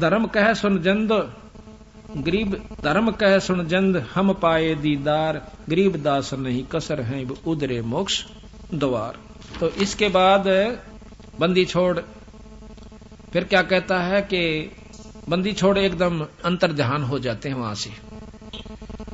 धर्म कह सुन जंद गरीब, धर्म कह सुन जंद हम पाए दीदार, गरीब दास नहीं कसर हैं उदरे मोक्ष द्वार। तो इसके बाद बंदी छोड़ फिर क्या कहता है कि बंदी छोड़ एकदम अंतर ध्यान हो जाते हैं वहां से,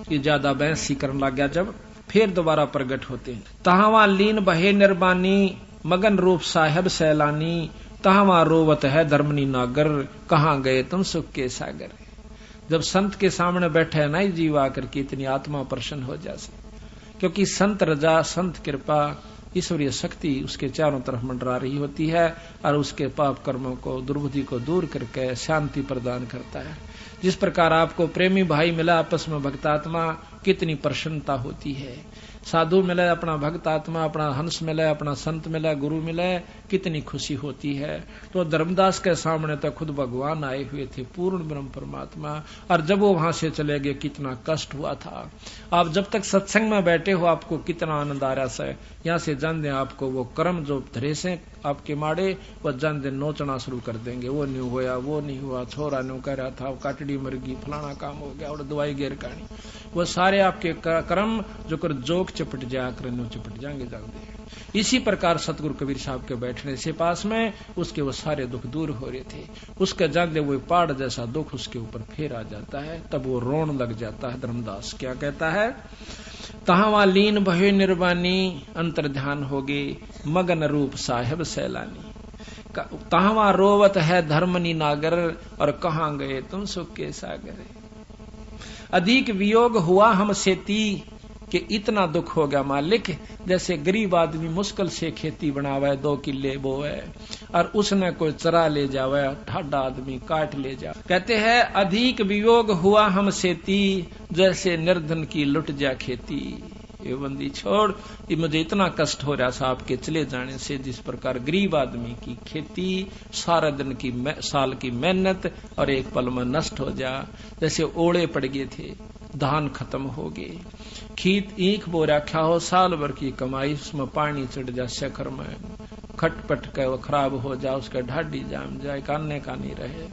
ये ज्यादा बहस ही करने लग गया। जब फिर दोबारा प्रकट होते हैं, तहावा लीन बहे निर्बानी, मगन रूप साहेब सैलानी, तहावा रोवत है धर्मनी नागर, कहाँ गए तुम सुख के सागर। जब संत के सामने बैठे ना जीव आकर के इतनी आत्मा प्रसन्न हो जाए, क्योंकि संत रजा, संत कृपा, ईश्वरीय शक्ति उसके चारों तरफ मंडरा रही होती है और उसके पाप कर्मों को, दुर्बुद्धि को दूर करके शांति प्रदान करता है। जिस प्रकार आपको प्रेमी भाई मिला आपस में भक्तात्मा, कितनी प्रसन्नता होती है। साधु मिले, अपना भक्तात्मा, अपना हंस मिले, अपना संत मिले, गुरु मिले, कितनी खुशी होती है। तो धर्मदास के सामने तो खुद भगवान आए हुए थे, पूर्ण ब्रह्म परमात्मा, और जब वो वहां से चले गए कितना कष्ट हुआ था। आप जब तक सत्संग में बैठे हो आपको कितना आनंद आ रहा है। यहाँ से जान दें आपको वो कर्म जो धरे से आपके माड़े, वो जान दें नोचना शुरू कर देंगे। वो नहीं हुआ, वो नहीं हुआ, छोरा न्यू कह रहा था, काटड़ी मर गई, फलाना काम हो गया और दवाई गेर कहानी, वो सारे आपके कर्म जो कर जोक चपट जाकर न्यू चपट जाएंगे जानते हैं। इसी प्रकार सतगुरु कबीर साहब के बैठने से पास में उसके वो सारे दुख दूर हो रहे थे। उसके जानते वो पहाड़ जैसा दुख उसके ऊपर फिर आ जाता है, तब वो रोन लग जाता है। धर्मदास क्या कहता है, तहावा लीन भय निर्वाणी, अंतर ध्यान होगे मगन रूप साहेब सैलानी, तहावा रोवत है धर्मनी नागर, और कहाँ गए तुम सुख के सागर। अधिक वियोग हुआ हमसे ती, कि इतना दुख हो गया मालिक, जैसे गरीब आदमी मुश्किल से खेती बनावे, 2 किल्ले बोए और उसने कोई चरा ले जावे, ठाडा आदमी काट ले जा। कहते हैं अधिक वियोग हुआ हमसे ती, जैसे निर्धन की लुट जा खेती। ये बंदी छोड़, ये मुझे इतना कष्ट हो रहा था आपके चले जाने से, जिस प्रकार गरीब आदमी की खेती सारा दिन की साल की मेहनत और एक पल में नष्ट हो जा। जैसे ओले पड़ गए थे, धान खत्म हो गए, खेत ईख बो रखा हो, साल भर की कमाई उसमें पानी चढ़ जा, शकर में खटपट के वो खराब हो जा, उसका ढाडी जाम जाए, कानने का नहीं रहे,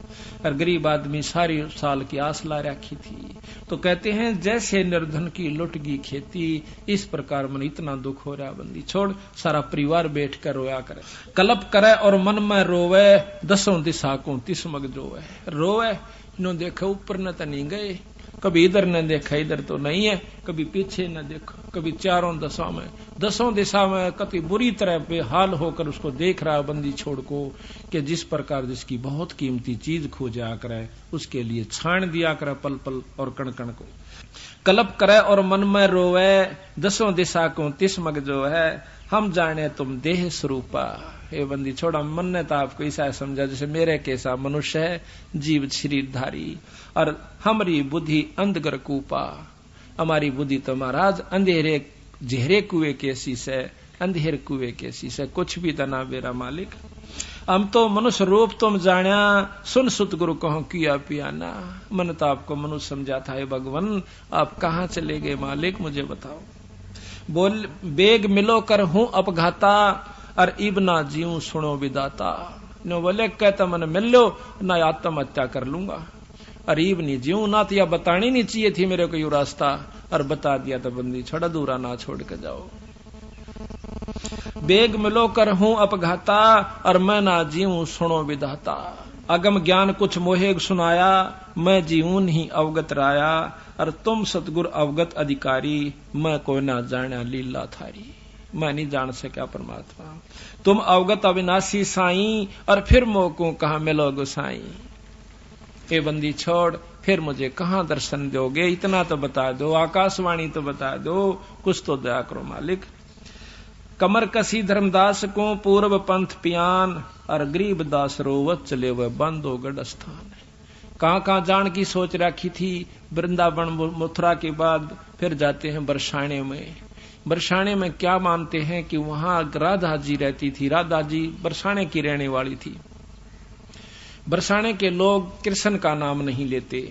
और गरीब आदमी सारी साल की आस ला रखी थी। तो कहते हैं जैसे निर्धन की लुट गई खेती, इस प्रकार मन इतना दुख हो रहा। बंदी छोड़, सारा परिवार बैठ कर रोया करे, कलप करे और मन में रोवे, 10 दिशा को 30 मग जोवे। रोवे, इन्हों देखो ऊपर न तो नहीं गए, कभी इधर न देखा, इधर तो नहीं है, कभी पीछे न देखो, कभी चारों दिशा में, 10 दिशा में कति बुरी तरह बेहाल होकर उसको देख रहा बंदी छोड़ को, कि जिस प्रकार जिसकी बहुत कीमती चीज खो जाया करे, उसके लिए छाण दिया करे पल पल और कण कण को। कलप करे और मन में रोवे, 10 दिशा को 30 मग जो है, हम जाने तुम देह स्वरूपा। ये बंदी छोड़ा, मन ने तो आपको ऐसा समझा जैसे मेरे कैसा मनुष्य है, जीव शरीरधारी, और हमारी बुद्धि अंधगर कूपा। हमारी बुद्धि तो महाराज अंधेरे जहरे कुएं कैसी से, अंधेर कुएं कैसी से, कुछ भी तना मेरा मालिक। हम तो मनुष्य रूप तुम जाना, सुन सुत गुरु कहो किया पियाना। मन तो आपको मनुष्य समझा था, भगवान आप कहाँ चले गए मालिक, मुझे बताओ। बोल बेग मिलो कर हूं अपघाता, और इब ना जीऊं सुनो विदाता। नो बोले कहता मन मिल लो ना आत्महत्या कर लूंगा, और इब नहीं जीऊं ना, तो यह बतानी नहीं चाहिए थी मेरे को यू रास्ता, और बता दिया तो बंदी छोड़ा, दूरा ना छोड़ के जाओ। बेग मिलो कर हूं अपघाता, और मैं ना जीऊं सुनो विदाता। अगम ज्ञान कुछ मोहे सुनाया, मैं जीऊं नहीं अवगत राया, और तुम सतगुर अवगत अधिकारी, मैं कोई ना जाना लीला थारी। मैं नहीं जान सका परमात्मा, तुम अवगत अविनाशी साईं, और फिर मोको कहा मिलो गोसाई। ए बंदी छोड़, फिर मुझे कहां दर्शन दोगे, इतना तो बता दो, आकाशवाणी तो बता दो, कुछ तो दया करो मालिक। कमर कसी धर्मदास को पूर्व पंथ पियान, और गरीब दास रोवत चले वह बंदो गढ़ स्थान। कहां जान की सोच रखी थी, वृंदावन मथुरा के बाद फिर जाते हैं बरसाने में। बरसाने में क्या मानते हैं कि वहां राधा जी रहती थी, राधा जी बरसाने की रहने वाली थी। बरसाने के लोग कृष्ण का नाम नहीं लेते,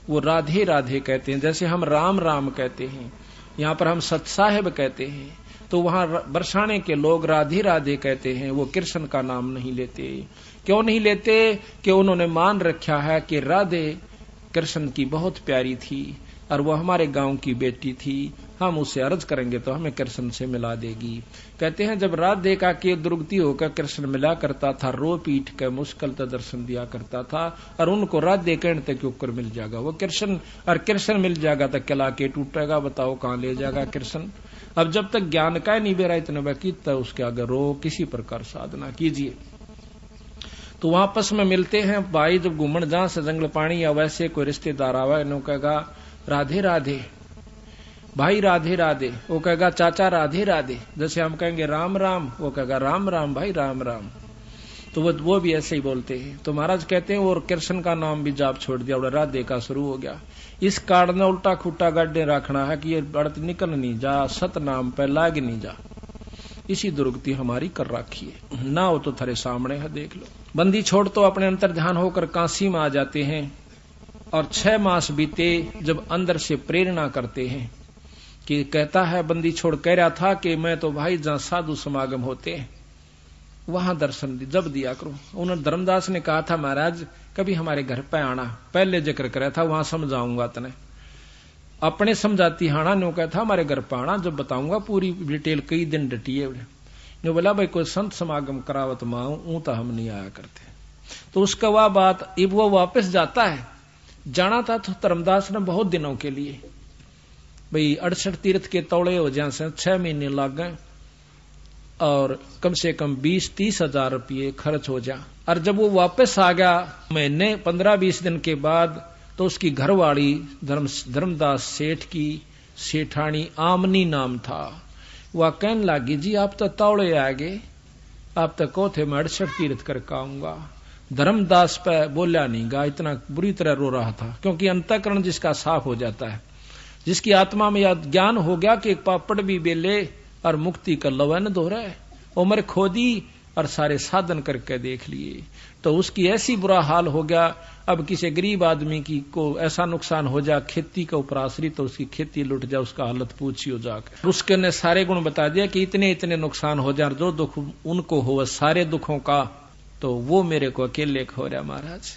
वो राधे राधे कहते हैं, जैसे हम राम राम कहते हैं, यहाँ पर हम सत साहेब कहते हैं। तो वहां बरसाने के लोग राधे राधे कहते हैं, वो कृष्ण का नाम नहीं लेते। क्यों नहीं लेते? कि उन्होंने मान रखा है कि राधे कृष्ण की बहुत प्यारी थी और वो हमारे गांव की बेटी थी, हम उसे अर्ज करेंगे तो हमें कृष्ण से मिला देगी। कहते हैं जब राधे का के दुर्गति होकर कृष्ण मिला करता था, रो पीट के मुश्किल तो दर्शन दिया करता था, और उनको राधे कहने तक ऊपर मिल जाएगा वो कृष्ण, और कृष्ण मिल जाएगा तो किला के टूटेगा, बताओ कहां ले जाएगा कृष्ण। अब जब तक ज्ञान का नहीं बेरा इतना बाकी तो उसके आगे रो किसी प्रकार साधना कीजिए। तो वापस में मिलते हैं भाई, जब घूमन जहां से जंगल पानी या वैसे कोई रिश्तेदार आवा, इन्हों कहेगा राधे राधे भाई, राधे राधे। वो कहेगा चाचा राधे राधे। जैसे हम कहेंगे राम राम, वो कहेगा राम राम भाई राम राम। तो वो भी ऐसे ही बोलते हैं। तो महाराज कहते हैं और कृष्ण का नाम भी जाप छोड़ दिया और राधे का शुरू हो गया। इस कार्ड ने उल्टा खुट्टा गड्ढे रखना है कि ये बढ़त निकल नहीं जा, सत नाम पे लाग नहीं जा, इसी दुर्गति हमारी कर रखी है। ना हो तो थारे सामने है, देख लो। बंदी छोड़ तो अपने अंतर ध्यान होकर काशी में आ जाते हैं, और 6 मास बीते जब अंदर से प्रेरणा करते हैं कि कहता है बंदी छोड़ कह रहा था कि मैं तो भाई जहां साधु समागम होते हैं वहां दर्शन जब दिया करो। उन्होंने धर्मदास ने कहा था महाराज कभी हमारे घर पे आना, पहले जिक्र कराया था वहां समझाऊंगा तने, अपने समझाती हाना नो कहा था हमारे घर पे आना, जब बताऊंगा पूरी डिटेल। कई दिन डटिए ने बोला भाई कोई संत समागम करावत माऊ तो हम नहीं आया करते। तो उसका वह बात अब वो वापस जाता है, जाना था तो धर्मदास ने बहुत दिनों के लिए भाई 68 तीर्थ के तौड़े हो जाए से 6 महीने लग गए और कम से कम 20-30 हजार रुपये खर्च हो जा। और जब वो वापस आ गया महीने 15-20 दिन के बाद, तो उसकी घरवाली धर्मदास सेठ की सेठानी आमनी नाम था, वह कहने लगी जी आप तो तौड़े आ गए, आप तो कहो थे मैं 68 तीर्थ करके आऊंगा। धर्मदास पे बोला नहीं गा, इतना बुरी तरह रो रहा था, क्योंकि अंतःकरण जिसका साफ हो जाता है, जिसकी आत्मा में यह ज्ञान हो गया कि एक पापड़ भी बेले और मुक्ति का लवन दोहरा है, उम्र खोदी और सारे साधन करके देख लिए, तो उसकी ऐसी बुरा हाल हो गया। अब किसी गरीब आदमी की को ऐसा नुकसान हो जा, खेती के ऊपर आश्रित, तो उसकी खेती लुट जा, उसका हालत पूछियो जाकर। उसके ने सारे गुण बता दिया कि इतने इतने नुकसान हो जा, जो दुख उनको हो सारे दुखों का तो वो मेरे को अकेले हो रहा महाराज।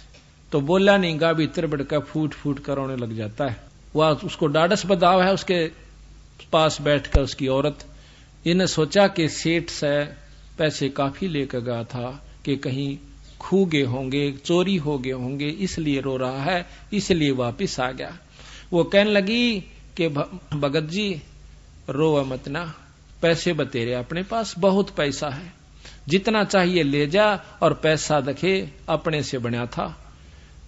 तो बोला नहीं गा, भीतर बड़का फूट फूट कर रोने लग जाता है। वह उसको डाडस बदाव है, उसके पास बैठकर उसकी औरत, इन्हें सोचा कि सेठ से पैसे काफी लेकर गया था कि कहीं खू गए होंगे, चोरी हो गए होंगे, इसलिए रो रहा है, इसलिए वापिस आ गया। वो कहने लगी कि भगत जी रो मत ना, पैसे बतेरे अपने पास बहुत पैसा है, जितना चाहिए ले जा, और पैसा देखे अपने से बना था,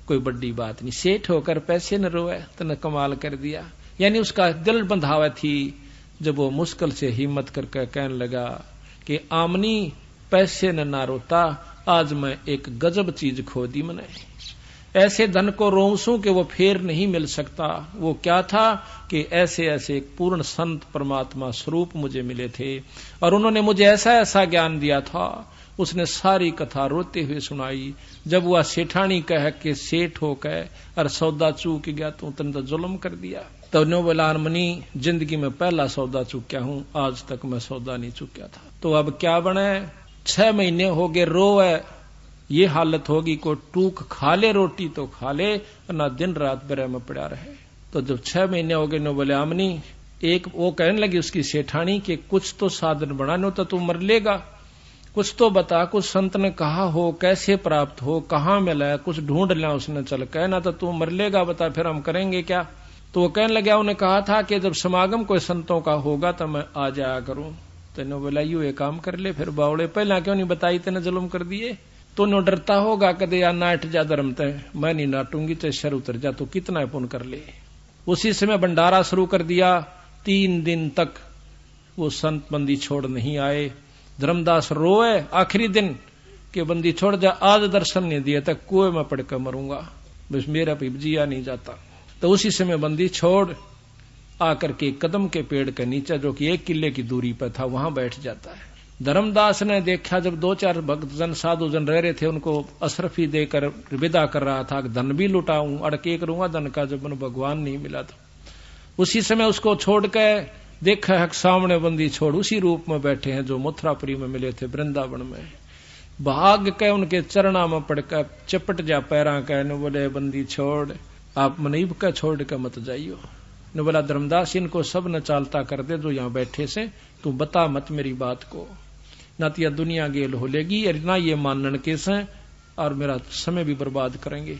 कोई बड़ी बात नहीं, सेठ होकर पैसे न रोए तो न कमाल कर दिया। यानी उसका दिल बंधावा थी। जब वो मुश्किल से हिम्मत करके कहने लगा कि आमनी पैसे न ना रोता, आज मैं एक गजब चीज खो दी मैंने, ऐसे धन को रोंसू कि वो फेर नहीं मिल सकता। वो क्या था कि ऐसे ऐसे एक पूर्ण संत परमात्मा स्वरूप मुझे मिले थे, और उन्होंने मुझे ऐसा ऐसा ज्ञान दिया था। उसने सारी कथा रोते हुए सुनाई। जब वह सेठानी कह के सेठ हो कह और सौदा चूक गया तो तुमने तो जुल्म कर दिया। तो नो बोला मनी जिंदगी में पहला सौदा चूक्या हूं, आज तक मैं सौदा नहीं चूक्या था। तो अब क्या बने, 6 महीने हो गए रोए, ये हालत होगी, कोई टूक खा ले रोटी तो खा ले, ना दिन रात बरे में पड़ा रहे। तो जब 6 महीने हो गए, नो बोले आमनी एक वो कहने लगी उसकी सेठानी कि कुछ तो साधन बनाने तो तू मर लेगा, कुछ तो बता, कुछ संत ने कहा हो, कैसे प्राप्त हो, कहाँ मिला, कुछ ढूंढ लिया उसने, चल कहना तो तू मर लेगा, बता फिर हम करेंगे क्या। तो वो कहने लगा, उन्हें कहा था कि जब समागम कोई संतों का होगा तो मैं आ जाया करूं। तेने बोला यू ये काम कर ले, फिर बावड़े पहला क्यों नहीं बताई, तेने जुल्म कर दिए। तो नो डरता होगा कदे या नाट जा धर्म तय, मैं नहीं नाटूंगी, चाहे शर उतर जा, तो कितना पुण्य कर ले। उसी समय भंडारा शुरू कर दिया। 3 दिन तक वो संत बंदी छोड़ नहीं आए। धर्मदास रोए आखिरी दिन कि बंदी छोड़ जा, आज दर्शन नहीं दिया तक कुएं में पड़कर मरूंगा, बस मेरा पिपजिया नहीं जाता। तो उसी समय बंदी छोड़ आकर के कदम के पेड़ के नीचे, जो कि 1 किले की दूरी पर था, वहां बैठ जाता है। धर्मदास ने देखा जब 2-4 भक्तजन साधु जन रह रहे थे, उनको अशरफी देकर विदा कर रहा था, धन भी लुटाऊं, अड़के करूंगा धन का, जब मन भगवान नहीं मिला था। उसी समय उसको छोड़ के देखा है सामने बंदी छोड़ उसी रूप में बैठे हैं जो मथुरापुरी में मिले थे वृंदावन में। भाग के उनके चरणा में पड़कर चपट जा पैरा कह न बोले बंदी छोड़, आप मनीब का छोड़ के मत जाइयो। न बोला धर्मदास इनको सब न चालता कर दे जो यहाँ बैठे से, तू बता मत मेरी बात को, ना तो यह दुनिया गेल हो लेगी और ना ये मानन केस है और मेरा समय भी बर्बाद करेंगे।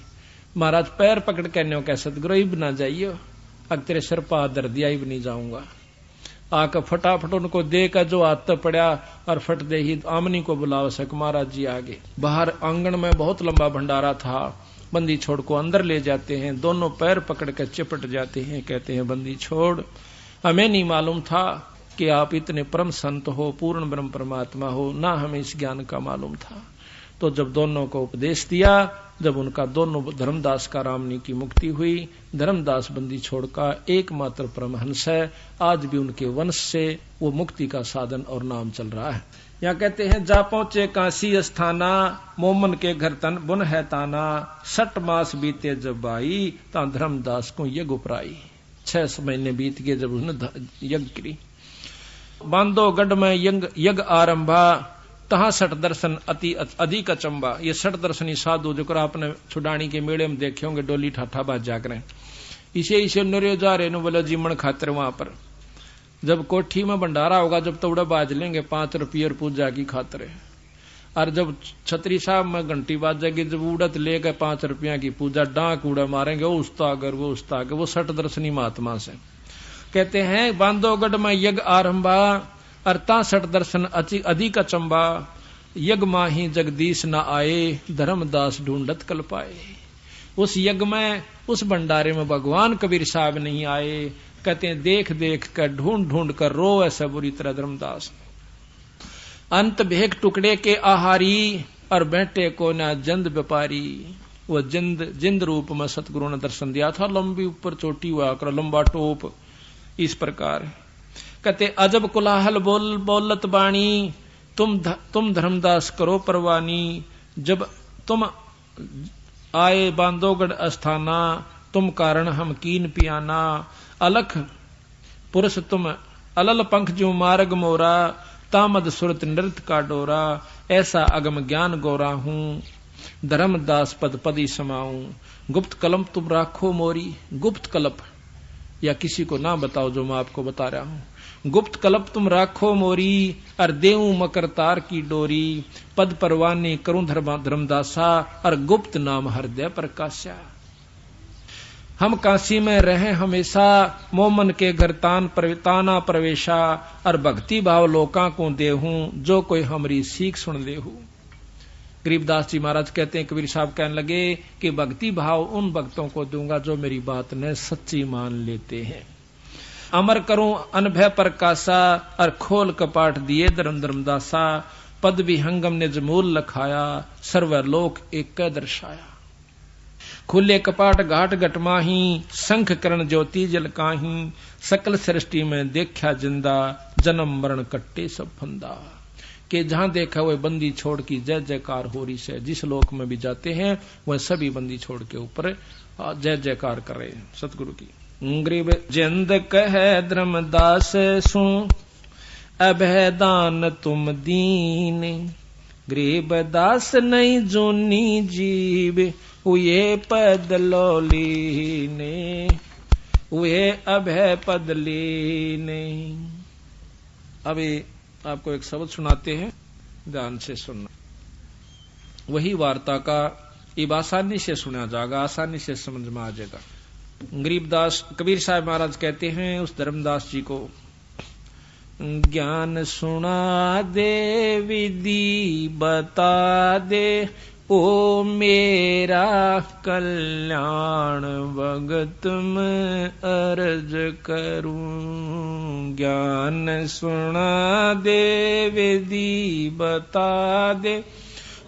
महाराज पैर पकड़ के न्यो कह सतगुरु इब ना जाइयो, अग तेरे सिर पा दर दिया इब नहीं जाऊंगा। आकर फटाफट उनको देकर जो हाथ पड़ा और फट दे ही आमनी को बुलाओ सक महाराज जी आगे। बाहर आंगन में बहुत लंबा भंडारा था, बंदी छोड़ को अंदर ले जाते हैं, दोनों पैर पकड़ कर चिपट जाते हैं, कहते हैं बंदी छोड़, हमें नहीं मालूम था कि आप इतने परम संत हो, पूर्ण ब्रह्म परमात्मा हो, ना हमें इस ज्ञान का मालूम था। तो जब दोनों को उपदेश दिया, जब उनका दोनों धर्मदास का रामनी की मुक्ति हुई, धर्मदास बंदी छोड़ का एकमात्र परमहंस है, आज भी उनके वंश से वो मुक्ति का साधन और नाम चल रहा है। यहाँ कहते हैं जा पहुंचे काशी अस्थाना, मोमन के घर तन बुन है ताना, 6 मास बीते जब आई, ता धर्मदास को यज्ञ उपराई। 6 महीने बीत गए जब उसने यज्ञ करी। बांधो गढ़ में यज्ञ आरंभा, तहा 6 दर्शन अति अधिक अचंबा। ये 6 दर्शनी साधु जो आपने छुडानी के मेले में देखे होंगे, डोली ठाठा बाजा करें, इसे नरे जा रहे बोले जीवन खातिर। वहां पर जब कोठी में भंडारा होगा, जब तोड़े बाज लेंगे 5 रुपये पूजा की खातिर, और जब छतरी साहब में घंटी बाजेगी, जब उड़त लेकर 5 रुपया की पूजा, डांक उड़ा मारेंगे, वो उस्तागर वो उस्तागर, वो 6 दर्शनी महात्मा से कहते हैं। बांधोगढ़ में यज्ञ आरंभा, अरता 6 दर्शन अधिक अचंबा, यज्ञ माही जगदीश न आए, धर्मदास ढूंढत कल पाए। उस यज्ञ में, उस भंडारे में भगवान कबीर साहब नहीं आए। कहते हैं देख देख कर ढूंढ ढूंढ कर रो ऐसा बुरी तरह धर्मदास। अंत भेक टुकड़े के आहारी, और बैठे को ना जंद व्यापारी। वो जिंद रूप में सतगुरु ने दर्शन दिया था, लंबी ऊपर चोटी हुआ कर, लंबा टोप, इस प्रकार। कहते अजब कुलाहल बोलत बाणी, तुम धर्मदास करो परवानी। जब तुम आए बांधोगढ़ अस्थाना, तुम कारण हम कीन पियाना। अलख पुरुष तुम अलल पंख जो मार्ग मोरा, तामद सुरत नृत्य का डोरा। ऐसा अगम ज्ञान गोरा हूं, धर्मदास पद पदी समाऊं। गुप्त कलम तुम राखो मोरी, गुप्त कलप या किसी को ना बताओ जो मैं आपको बता रहा हूं। गुप्त कलप तुम राखो मोरी, और देऊ मकर तार की डोरी। पद परवानी करूं धर्मदासा, और गुप्त नाम हृदय प्रकाशा। हम काशी में रहे हमेशा, मोमन के घर ताना प्रवेशा। और भक्ति भाव लोकां को देहूं, जो कोई हमारी सीख सुन लेहू। गरीबदास जी महाराज कहते हैं, कबीर साहब कहने लगे कि भक्ति भाव उन भक्तों को दूंगा जो मेरी बात ने सच्ची मान लेते हैं। अमर करूं अनभय प्रकाशा, और खोल कपाट दिए धर्मदासा। पद भी हंगम ने जमूल लखाया, सर्वलोक एक दर्शाया। खुले कपाट घाट घटमाही, शंख करण ज्योति जलकाही। सकल सृष्टि में देखा जिंदा, जन्म मरण कट्टे सब फंदा। कि जहां देखा वह बंदी छोड़ की जय जयकार हो रही है। जिस लोक में भी जाते हैं वह सभी बंदी छोड़ के ऊपर जय जयकार कर रहे हैं सतगुरु की। गरीब जिंद कहे धर्मदास सु, अभयदान तुम दीन। गरीब दास नहीं जोनी जीव, उये पद लोलीने। उये अभय पद लीने। अभी आपको एक शब्द सुनाते हैं, ध्यान से सुनना। वही वार्ता का इब आसानी से सुना जाएगा, आसानी से समझ में आ जाएगा। गरीबदास कबीर साहब महाराज कहते हैं उस धर्मदास जी को, ज्ञान सुना दे विधि बता दे, ओ मेरा कल्याण भगत में अर्ज करूं। ज्ञान सुना दे विधि बता दे,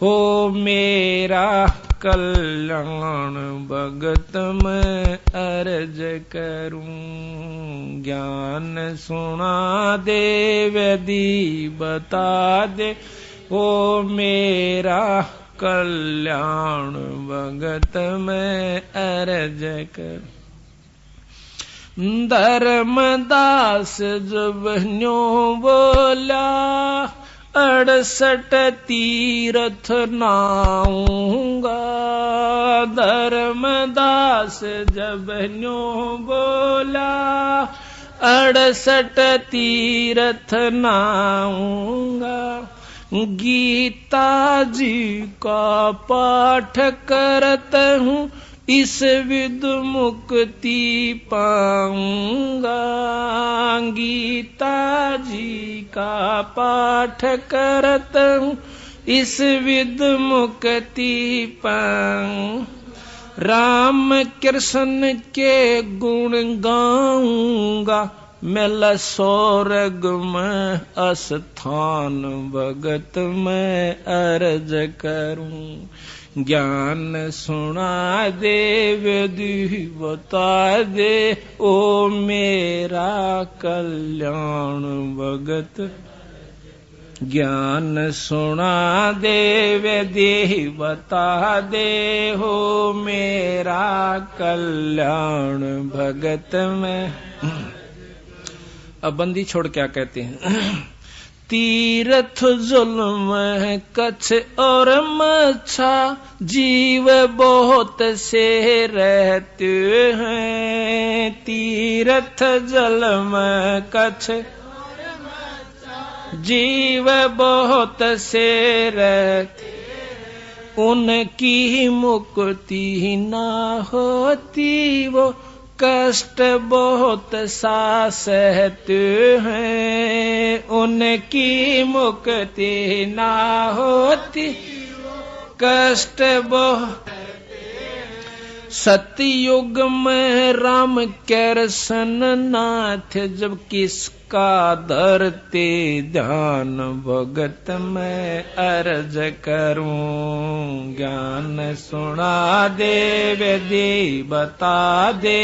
हो मेरा कल्याण भगत में अर्ज करूं। ज्ञान सुना दे विधि बता दे, हो मेरा कल्याण भगत में अर्ज कर। धर्मदास जब न्यो बोला, 68 तीर्थ नाऊंगा। धर्मदास जब न्यों बोला 68 तीर्थ नाऊंगा। गीता जी का पाठ करत हूँ इस विद मुक्ति पाऊंगा। गीता जी का पाठ करत हूँ इस विद मुक्ति पाऊं। राम कृष्ण के गुण गाऊंगा मैं स्वर्ग में अस्थान भगत में अर्ज करूं। ज्ञान सुना दे विधि बता दे ओ मेरा कल्याण भगत। ज्ञान सुना दे विधि बता दे हो मेरा कल्याण भगत में। अब बंदी छोड़ क्या कहते हैं। तीर्थ जुल्म कच्छ और मच्छा जीव बहुत से रहते हैं। तीर्थ जल में कच्छ जीव बहुत से रहते, उनकी मुक्ति ना होती वो कष्ट बहुत सा सहते हैं। उनकी मुक्ति ना होती कष्ट बहुत। सतयुग में राम कृष्ण नाथ जब किसका धरते ध्यान भगत में अर्ज करूं। ज्ञान सुना दे विधि बता दे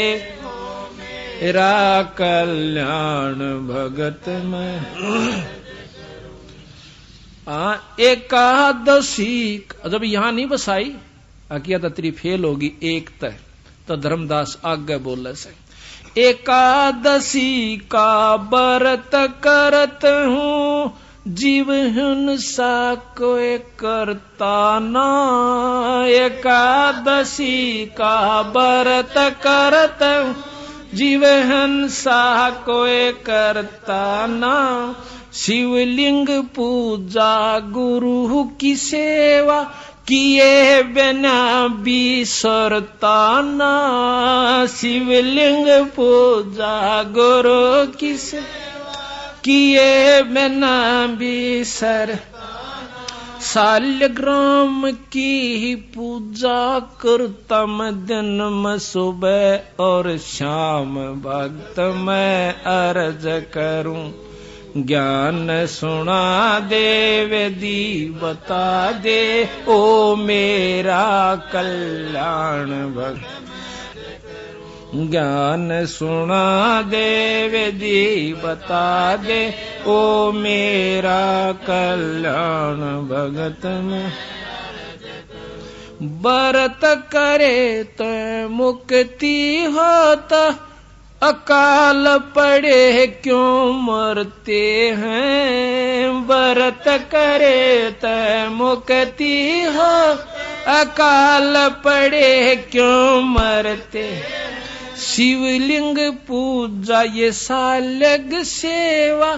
मेरा कल्याण भगत में। एकादशी जब यहाँ नहीं बसाई आज्ञा तत्री फेल होगी एक तय तो धर्मदास आगे बोले से। एकादशी का व्रत करत हूँ जीव हिंसा कोई करता ना। एकादशी का व्रत करत हूँ जीव हिंसा कोई करता ना। शिवलिंग पूजा गुरु की सेवा किए बिना बिसरता ना। शिवलिंग पूजा गुरु की सेवा किए बिना बिसर। सालग्राम की पूजा करता मैं दिन में सुबह और शाम भक्त मैं अर्ज करूं। ज्ञान सुना दे विधि बता दे ओ मेरा कल्याण भगत। ज्ञान सुना दे विधि बता दे ओ मेरा कल्याण भगत में। व्रत करे तो मुक्ति होता अकाल पड़े क्यों मरते हैं। व्रत करे तो मुक्ति हो अकाल पड़े क्यों मरते। शिवलिंग पूजा ये सालग सेवा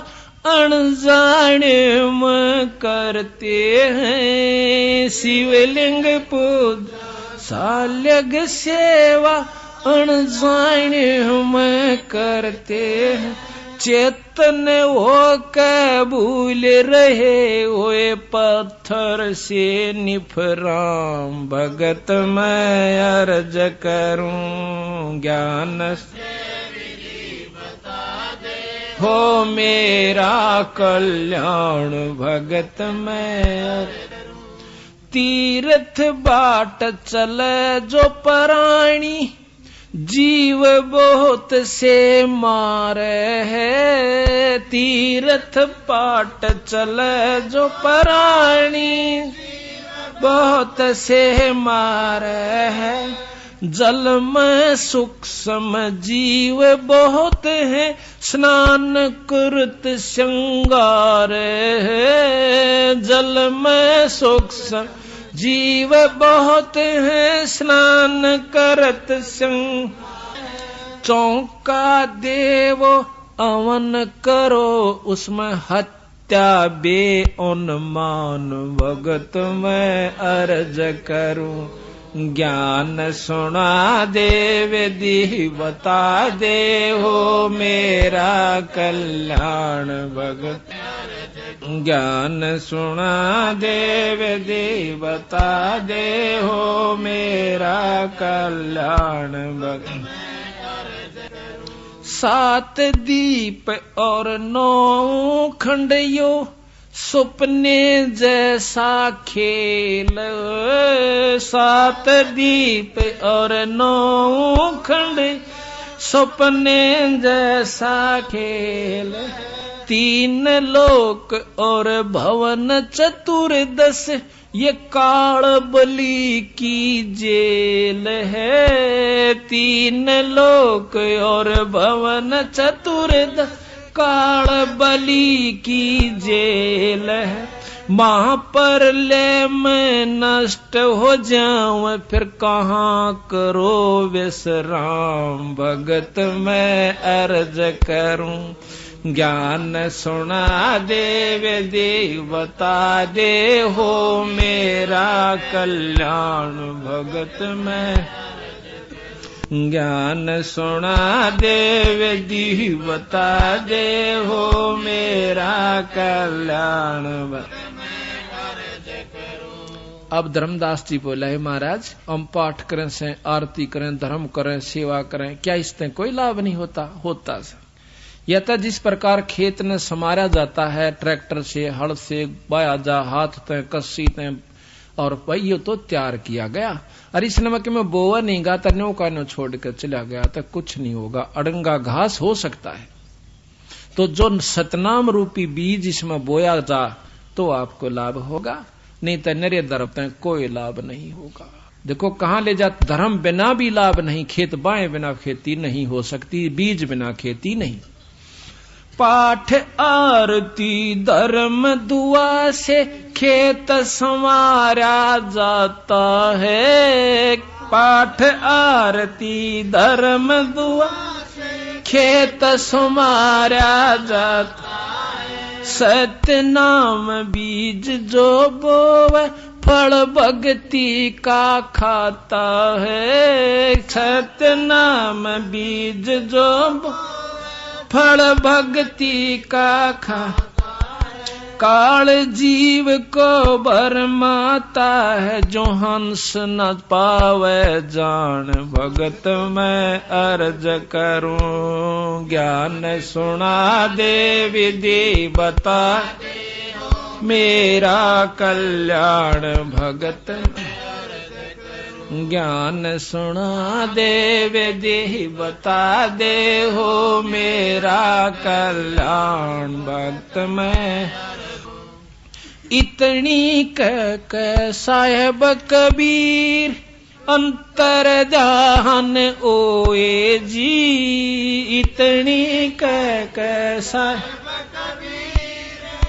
अनजाने में करते हैं। शिवलिंग पूजा सालग सेवा अनजाने में करते हैं। चेतन हो कबूल रहे ओए पत्थर से निफराम भगत मैं अर्ज करूं। ज्ञान हो मेरा कल्याण भगत मैं। तीर्थ बाट चले जो प्राणी जीव बहुत से मारे है। तीर्थ बाट चले जो प्राणी बहुत से मारे है। जल में सूक्ष्म जीव बहुत है, स्नान करत श्रृंगार है। जल में सूक्ष्म जीव बहुत है, स्नान करत श्रृंगार। चौका देवो अवन करो, उसमें हत्या बे उन्मान। भगत मैं अर्ज करूं, ज्ञान सुना दे विधि बता दे, हो मेरा कल्याण भगत। ज्ञान सुना दे विधि बता दे, हो मेरा कल्याण भगत। 7 दीप और 9 खंडियो, सुपने जैसा खेल। 7 दीप और 9 खंड, सुपने जैसा खेल। 3 लोक और भवन चतुर्दश, ये काल बलि की जेल है। 3 लोक और भवन चतुर्दश, काल बलि की जेल है। वहां पर ले मैं नष्ट हो जाऊं, फिर कहाँ करो विश्राम। भगत मैं अर्ज करूं, ज्ञान सुना दे विधि बता दे, हो मेरा कल्याण भगत मैं। ज्ञान सुना दे विधि बता दे, हो मेरा कल्याण। अब धर्मदास जी बोला है, महाराज हम पाठ करें से, आरती करें, धर्म करें, सेवा करें, क्या इससे कोई लाभ नहीं होता? होता सर। यह तो जिस प्रकार खेत में समारा जाता है ट्रैक्टर से, हल से बाया जा, हाथ ते कस्सी ते और पहियो तो तैयार किया गया। और इस नमक में बोवा नहीं गा, तन्यों का नो छोड़ कर चला गया तो कुछ नहीं होगा, अड़ंगा घास हो सकता है। तो जो सतनाम रूपी बीज इसमें बोया जा तो आपको लाभ होगा, नहीं तो नरे दर्प कोई लाभ नहीं होगा। देखो कहां ले जा, धर्म बिना भी लाभ नहीं, खेत बाएं बिना खेती नहीं हो सकती, बीज बिना खेती नहीं। पाठ आरती धर्म दुआ से खेत संवारा जाता है। पाठ आरती धर्म दुआ खेत संवारा जाता है। सत्य नाम बीज जो बोवे, फल भक्ति का खाता है। सत्य नाम बीज जो फल भक्ति का खा। काल जीव को भरमाता है, जो हंस न पावे जान। भगत मैं अर्ज करूं, ज्ञान सुना दे विधि बता, मेरा कल्याण भगत। ज्ञान सुना दे विधि बता दे, हो मेरा कल्याण भक्त मैं। इतनी कह साहेब कबीर, अंतर जान ओए जी। इतनी कह साहेब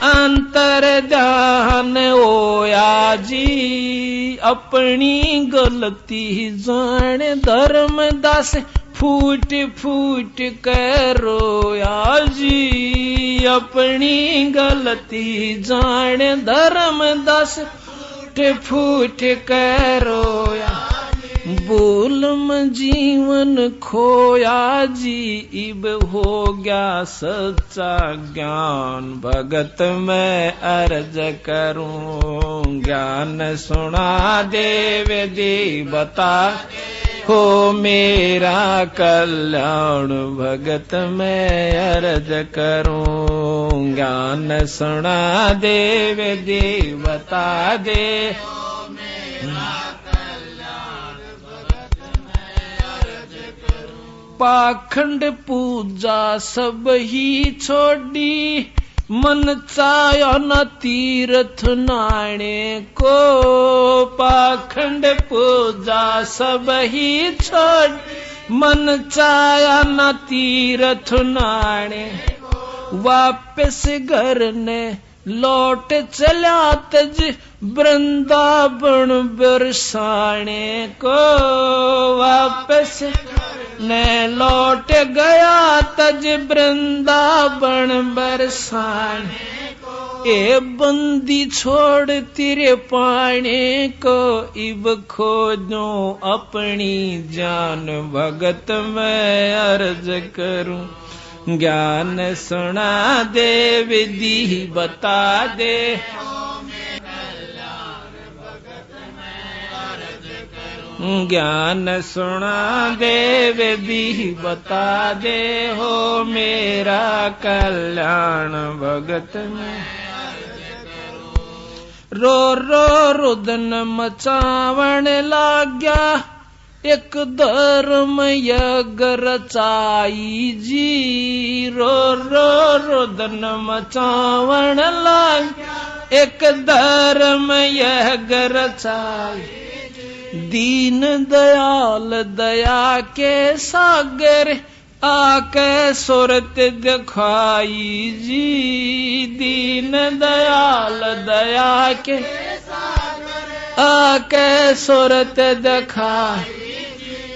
अंतर ध्यान ओया जी। अपनी गलती जान धर्मदास, फूट फूट कर रोया जी। अपनी गलती जान धर्मदास, फूट फूट कर रोया। बोल में जीवन खोया जी, इब हो गया सच्चा ज्ञान। भगत मैं अर्ज करूं, ज्ञान सुना दे विधि बता, हो मेरा कल्याण। भगत मैं अर्ज करूं, ज्ञान सुना दे विधि बता दे, पाखंड पूजा सब ही छोड़ी, मन चाया न तीर्थ नाणे को, पाखंड पूजा सब ही छोड़, मन चाया न तीर्थ नाणे, वापस घर ने लौट चला तज वृंदावन बरसाने को, वापस ने लौट गया तज वृंदावन बरसाने को। ए बंदी छोड़ तेरे पाने को, इब खोजो अपनी जान, भगत मैं अर्ज करूं, ज्ञान सुना दे विधि बता दे, ज्ञान सुना दे विधि बता दे, हो मेरा कल्याण भगत में। रो रो रुदन मचावण लाग्या, एक धर्म यज्ञ रचाई जी, रो रो रुदन मचावण लाग्या, एक धर्म यज्ञ रचाई, दीन दयाल दया के सागर, आके सुरत दिखाई जी, दीन दयाल दया के सागर, आके सुरत दिखाई,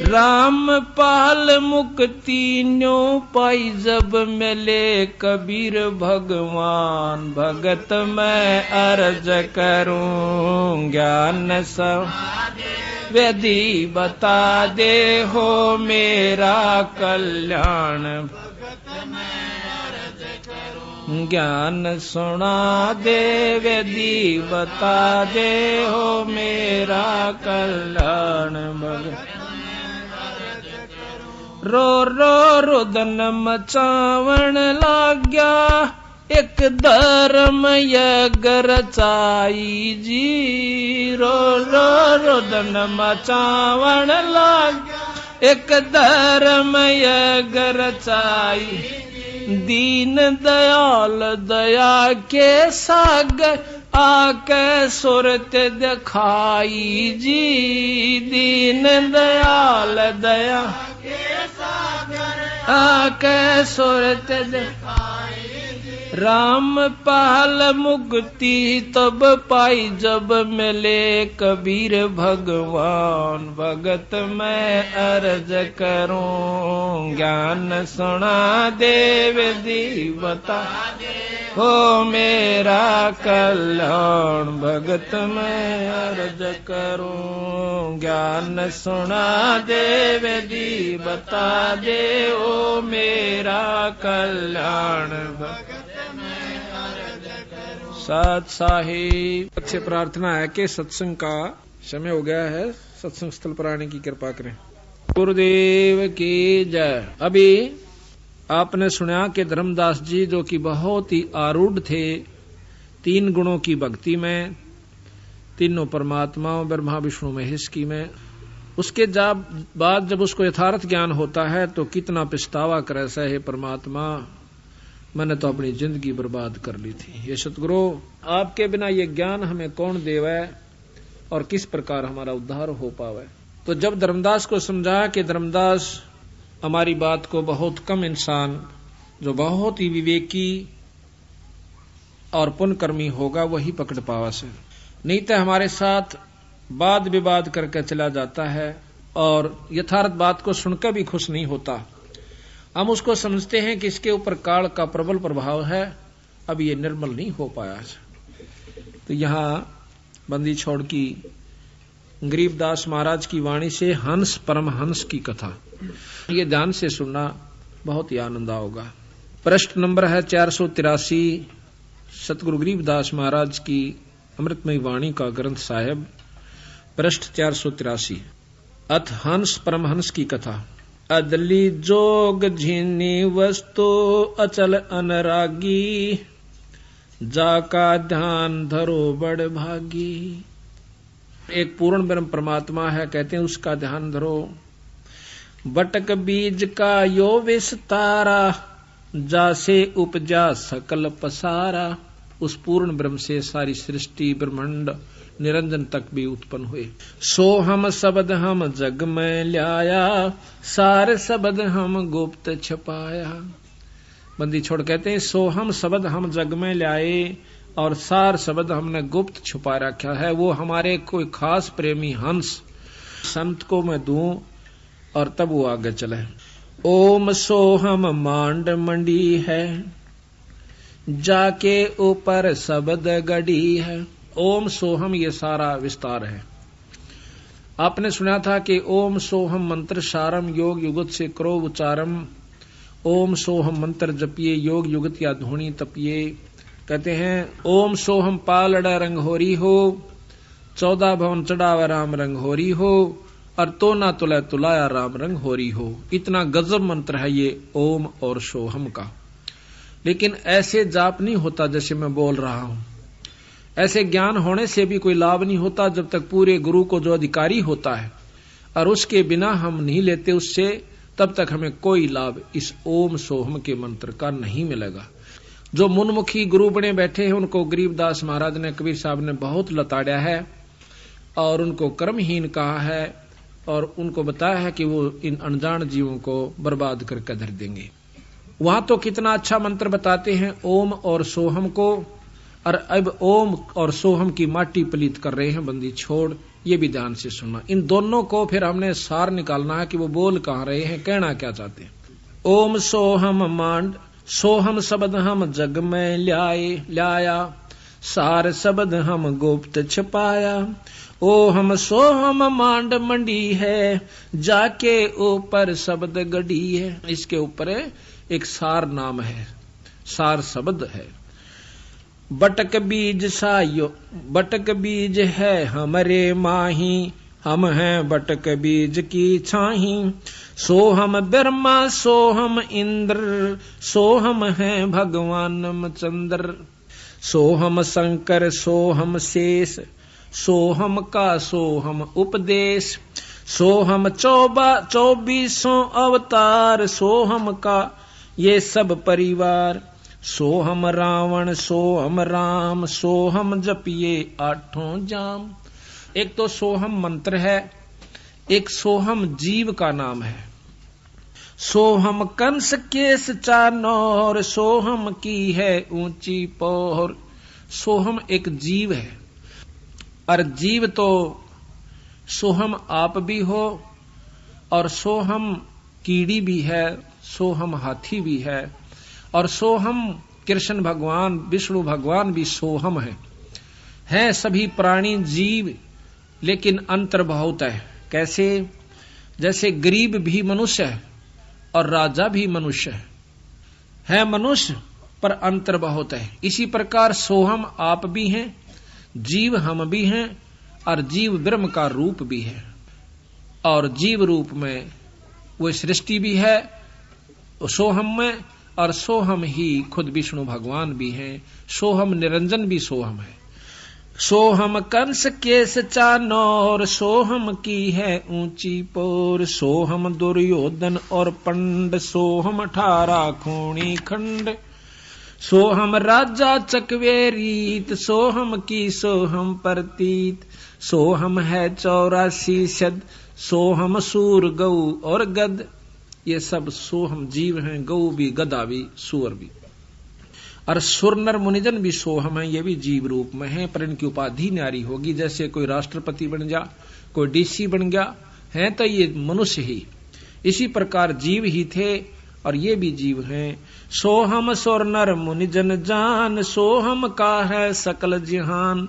राम पाल मुक्ति न्यो पाई, जब मिले कबीर भगवान, भगत मैं अर्ज करूं, ज्ञान सब विधि बता दे, हो मेरा कल्याण भगत मैं अर्ज करूं, ज्ञान सुना दे विधि बता दे, हो मेरा कल्याण भगत। रो रो रुदन मचावण लाग्या, एक धर्म यज्ञ रचाई जी, रो रो रुदन मचावण लाग्या, एक धर्म यज्ञ रचाई, दीन दयाल दया के सागर, आके सुरत दिखाई जी, दीन दयाल दया के सागर, आके सुरत दिखाई, राम पाल मुक्ति तब पाई, जब मिले कबीर भगवान, भगत मैं अर्ज करूं, ज्ञान सुना दे विधि बता दे, हो मेरा कल्याण भगत मैं अर्ज करूं, ज्ञान सुना दे विधि बता दे, ओ मेरा कल्याण भगत। साथ साहिब से प्रार्थना है कि सत्संग का समय हो गया है, सत्संग स्थल पर आने की कृपा करें। गुरुदेव की जय। अभी आपने सुना कि धर्मदास जी जो कि बहुत ही आरूढ़ थे तीन गुणों की भक्ति में, तीनों परमात्माओं ब्रह्मा विष्णु महेश की में, उसके बाद जब उसको यथार्थ ज्ञान होता है तो कितना पछतावा करे सा, हे परमात्मा मैंने तो अपनी जिंदगी बर्बाद कर ली थी। ये सतगुरु आपके बिना ये ज्ञान हमें कौन देवे और किस प्रकार हमारा उद्धार हो पावे। तो जब धर्मदास को समझा कि धर्मदास हमारी बात को बहुत कम इंसान जो बहुत ही विवेकी और पुण्यकर्मी होगा वही पकड़ पावा से, नहीं तो हमारे साथ वाद विवाद करके चला जाता है और यथार्थ बात को सुनकर भी खुश नहीं होता। हम उसको समझते हैं कि इसके ऊपर काल का प्रबल प्रभाव है, अब ये निर्मल नहीं हो पाया। तो यहाँ बंदी छोड़ की गरीबदास महाराज की वाणी से हंस परमहंस की कथा, ये ध्यान से सुनना बहुत ही आनंद आओगा। पृष्ठ नंबर है 483, सतगुरु गरीबदास महाराज की अमृतमयी वाणी का ग्रंथ साहेब, पृष्ठ 483। अथ हंस परमहंस की कथा। अदली जोग झीनी वस्तु अचल अनरागी, जाका ध्यान धरो बड़ भागी। एक पूर्ण ब्रह्म परमात्मा है, कहते हैं उसका ध्यान धरो। बटक बीज का यो विस्तारा, जासे उपजा सकल पसारा। उस पूर्ण ब्रह्म से सारी सृष्टि ब्रह्मांड निरंजन तक भी उत्पन्न हुए। सो हम शब्द हम जग में ल्याया, सार शब्द हम गुप्त छपाया। बंदी छोड़ कहते हैं सो हम शब्द हम जग में ल्याए और सार शब्द हमने गुप्त छुपा रखा है। वो हमारे कोई खास प्रेमी हंस संत को मैं दूं और तब वो आगे चले। ओम सोहम मांड मंडी है, जाके ऊपर शब्द गड़ी है। ओम सोहम ये सारा विस्तार है। आपने सुना था कि ओम सोहम मंत्र सारम योग युगत से करो उच्चारम। ओम सोहम मंत्र जपिए योग युगत या धोनी तपिए। कहते हैं ओम सोहम पालड़ा रंग होरी हो, 14 भवन चढ़ावा राम रंग होरी हो, और तो ना तुला तुलाया राम रंग होरी हो। इतना गजब मंत्र है ये ओम और सोहम का। लेकिन ऐसे जाप नहीं होता जैसे मैं बोल रहा हूं। ऐसे ज्ञान होने से भी कोई लाभ नहीं होता जब तक पूरे गुरु को जो अधिकारी होता है और उसके बिना हम नहीं लेते उससे, तब तक हमें कोई लाभ इस ओम सोहम के मंत्र का नहीं मिलेगा। जो मुनमुखी गुरु बने बैठे हैं उनको गरीबदास महाराज ने, कबीर साहब ने बहुत लताड़ा है और उनको कर्महीन कहा है और उनको बताया है कि वो इन अनजान जीवों को बर्बाद करके धर देंगे। वहां तो कितना अच्छा मंत्र बताते हैं ओम और सोहम को, और अब ओम और सोहम की माटी पलीत कर रहे हैं। बंदी छोड़ ये भी ध्यान से सुनना। इन दोनों को फिर हमने सार निकालना है कि वो बोल कहां रहे हैं, कहना क्या चाहते हैं। ओम सोहम मांड, सोहम शब्द हम जग में ल्याया, सार शब्द हम गुप्त छपाया। ओ हम सोहम मांड मंडी है, जाके ऊपर शब्द गड़ी है। इसके ऊपर एक सार नाम है, सार शब्द है। बटक बीज सायो, बटक बीज है हमरे माही, हम हैं बटक बीज की छाही। सोहम ब्रह्मा सोहम इंद्र, सोहम है भगवान चंद्र। सोहम शंकर सोहम शेष, सोहम का सोहम उपदेश। सोहम 24 अवतार, सोहम का ये सब परिवार। सोहम रावण सोहम राम, सोहम जपिए 8 जाम। एक तो सोहम मंत्र है, एक सोहम जीव का नाम है। सोहम कंस केस चानोर, सोहम की है ऊंची पोर। सोहम एक जीव है और जीव तो सोहम आप भी हो और सोहम कीड़ी भी है, सोहम हाथी भी है और सोहम कृष्ण भगवान विष्णु भगवान भी सोहम है सभी प्राणी जीव, लेकिन अंतर बहुत है। कैसे? जैसे गरीब भी मनुष्य है और राजा भी मनुष्य है मनुष्य, पर अंतर बहुत है। इसी प्रकार सोहम आप भी हैं, जीव हम भी हैं और जीव ब्रह्म का रूप भी है। और जीव रूप में वो सृष्टि भी है सोहम में, और सोहम ही खुद विष्णु भगवान भी हैं। सोहम निरंजन भी सोहम है। सोहम कंस केस चानोर, सोहम की है ऊंची पोर। सोहम दुर्योधन और पंड, सोहम 18 खूणी खंड। सोहम राजा चकवेरीत, सोहम की सोहम प्रतीत। सोहम है 84 शद, सोहम सूर गौ और गद। ये सब सोहम जीव हैं, गौ भी गदा भी सूर भी। और सुर नर मुनिजन भी सोहम है, ये भी जीव रूप में है, पर इनकी उपाधि न्यारी होगी। जैसे कोई राष्ट्रपति बन गया, कोई डीसी बन गया है, तो ये मनुष्य ही। इसी प्रकार जीव ही थे और ये भी जीव हैं। सोहम सुर नर मुनिजन जान, सोहम का है सकल जहान।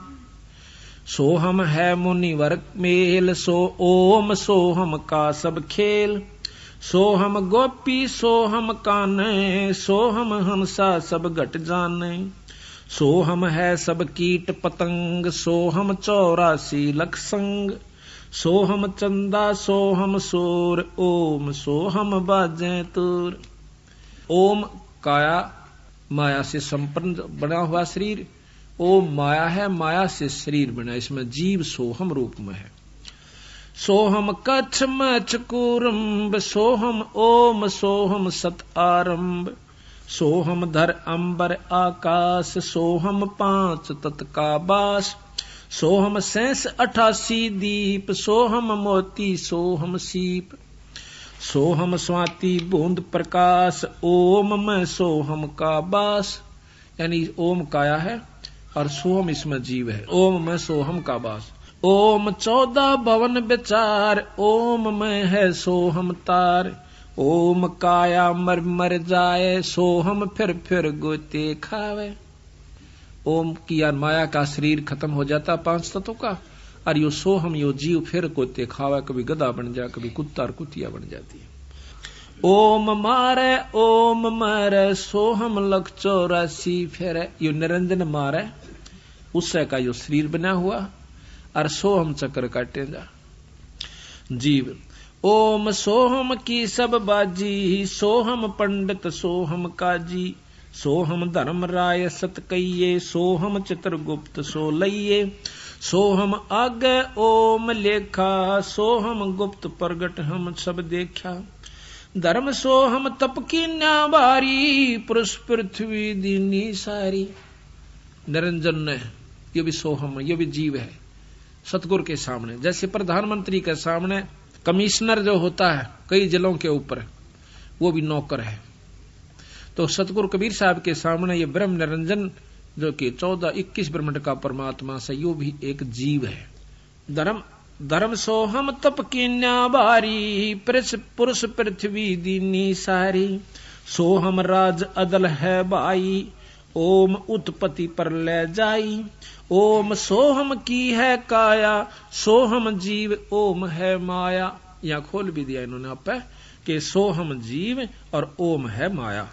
सोहम है मुनिवर मेल, सो ओम सोहम का सब खेल। सोहम गोपी सोहम काने, सोहम हंसा सब घट जाने। सोहम है सब कीट पतंग, सोहम 84 लख संग। सोहम चंदा सोहम सूर, ओम सोहम बाजे तुर। ओम काया माया से संपन्न बना हुआ शरीर, ओम माया है, माया से शरीर बना, इसमें जीव सोहम रूप में है। सोहम कच्छ मच कूरम्ब, सोहम ओम सोहम सत आरंभ। सोहम धर अंबर आकाश, सोहम पांच तत् का बास, सोहम 88 दीप, सोहम मोती सोहम सीप, सोहम स्वाति बूंद प्रकाश, ओम में सोहम का बास। यानी ओम काया है और सोहम इसमें जीव है, ओम में सोहम का बास। ओम 14 भवन विचार, ओम में है सोहम तार, ओम काया मर मर जाए, सोहम फिर गोते खावे। ओम की यार माया का शरीर खत्म हो जाता 5 तत्वों का, और यो सोहम यो जीव फिर गोते खावे, कभी गधा बन जा, कभी कुत्ता और कुतिया बन जाती है। ओम मारे ओम मारे, सोहम लख 84 फेरे। यो निरंजन मारे उससे का यो शरीर बना हुआ, और सोहम चक्र काटे जा जीव। ओम सोहम की सब बाजी, सोहम पंडित सोहम काजी, सोहम धर्म राय सत कहिए, सोहम चित्रगुप्त सो लइये, सोहम आगे ओम लेखा, सोहम गुप्त प्रगट हम सब देखा, धर्म सोहम तप की न्याबारी, पुरुष पृथ्वी दीनी सारी। निरंजन ने ये भी सोहम, ये भी जीव है सतगुरु के सामने। जैसे प्रधानमंत्री के सामने कमिश्नर जो होता है कई जिलों के ऊपर, वो भी नौकर है। तो सतगुरु कबीर साहब के सामने ये ब्रह्म निरंजन जो कि 14-21 ब्रह्मांड का परमात्मा से, यो भी एक जीव है। धर्म सोहम तप की न्याबारी, पुरुष पृथ्वी दीनी सारी, सोहम राज अदल है बाई, ओम उत्पत्ति पर ले जाई, ओम सोहम की है काया, सोहम जीव ओम है माया। यहां खोल भी दिया इन्होंने आप कि सोहम जीव और ओम है माया।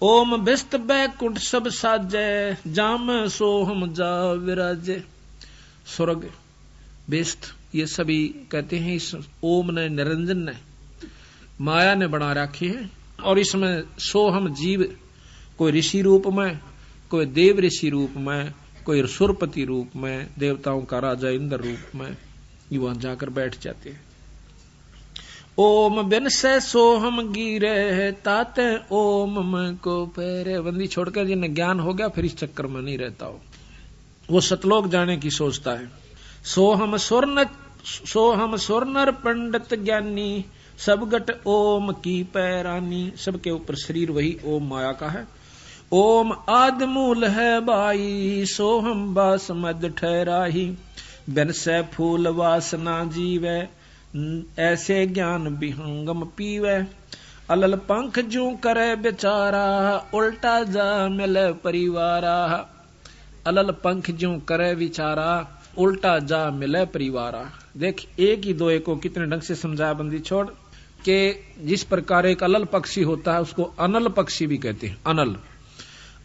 ओम बिस्त बैकुंठ सब साजे, जाम सोहम जा विराजे। स्वर्ग बिस्त ये सभी कहते हैं इस ओम ने निरंजन ने माया ने बना रखी है, और इसमें सोहम जीव कोई ऋषि रूप में, कोई देव ऋषि रूप में, कोई सुरपति रूप में, देवताओं का राजा इंद्र रूप में, ये वहां जाकर बैठ जाते हैं। ओम बिन से सोहम गिरे, ताते ओम में को पैरे। बंदी छोड़कर जिन्हें ज्ञान हो गया फिर इस चक्कर में नहीं रहता हो, वो सतलोक जाने की सोचता है। सोहम स्वर्णर पंडित ज्ञानी, सब गट ओम की पैरानी। सबके ऊपर शरीर वही ओम माया का है। ओम आद मूल है बाई, सोहम बास मद ठहराही, बिन से फूल वासना जीवे, ऐसे ज्ञान विहंगम पीवे, अलल पंख जू करे बेचारा, उल्टा जा मिले परिवारा। अलल पंख जू करे विचारा, उल्टा जा मिले परिवारा। देख एक ही दो एक को कितने ढंग से समझाया बंदी छोड़ के। जिस प्रकार एक अलल पक्षी होता है उसको अनल पक्षी भी कहते हैं।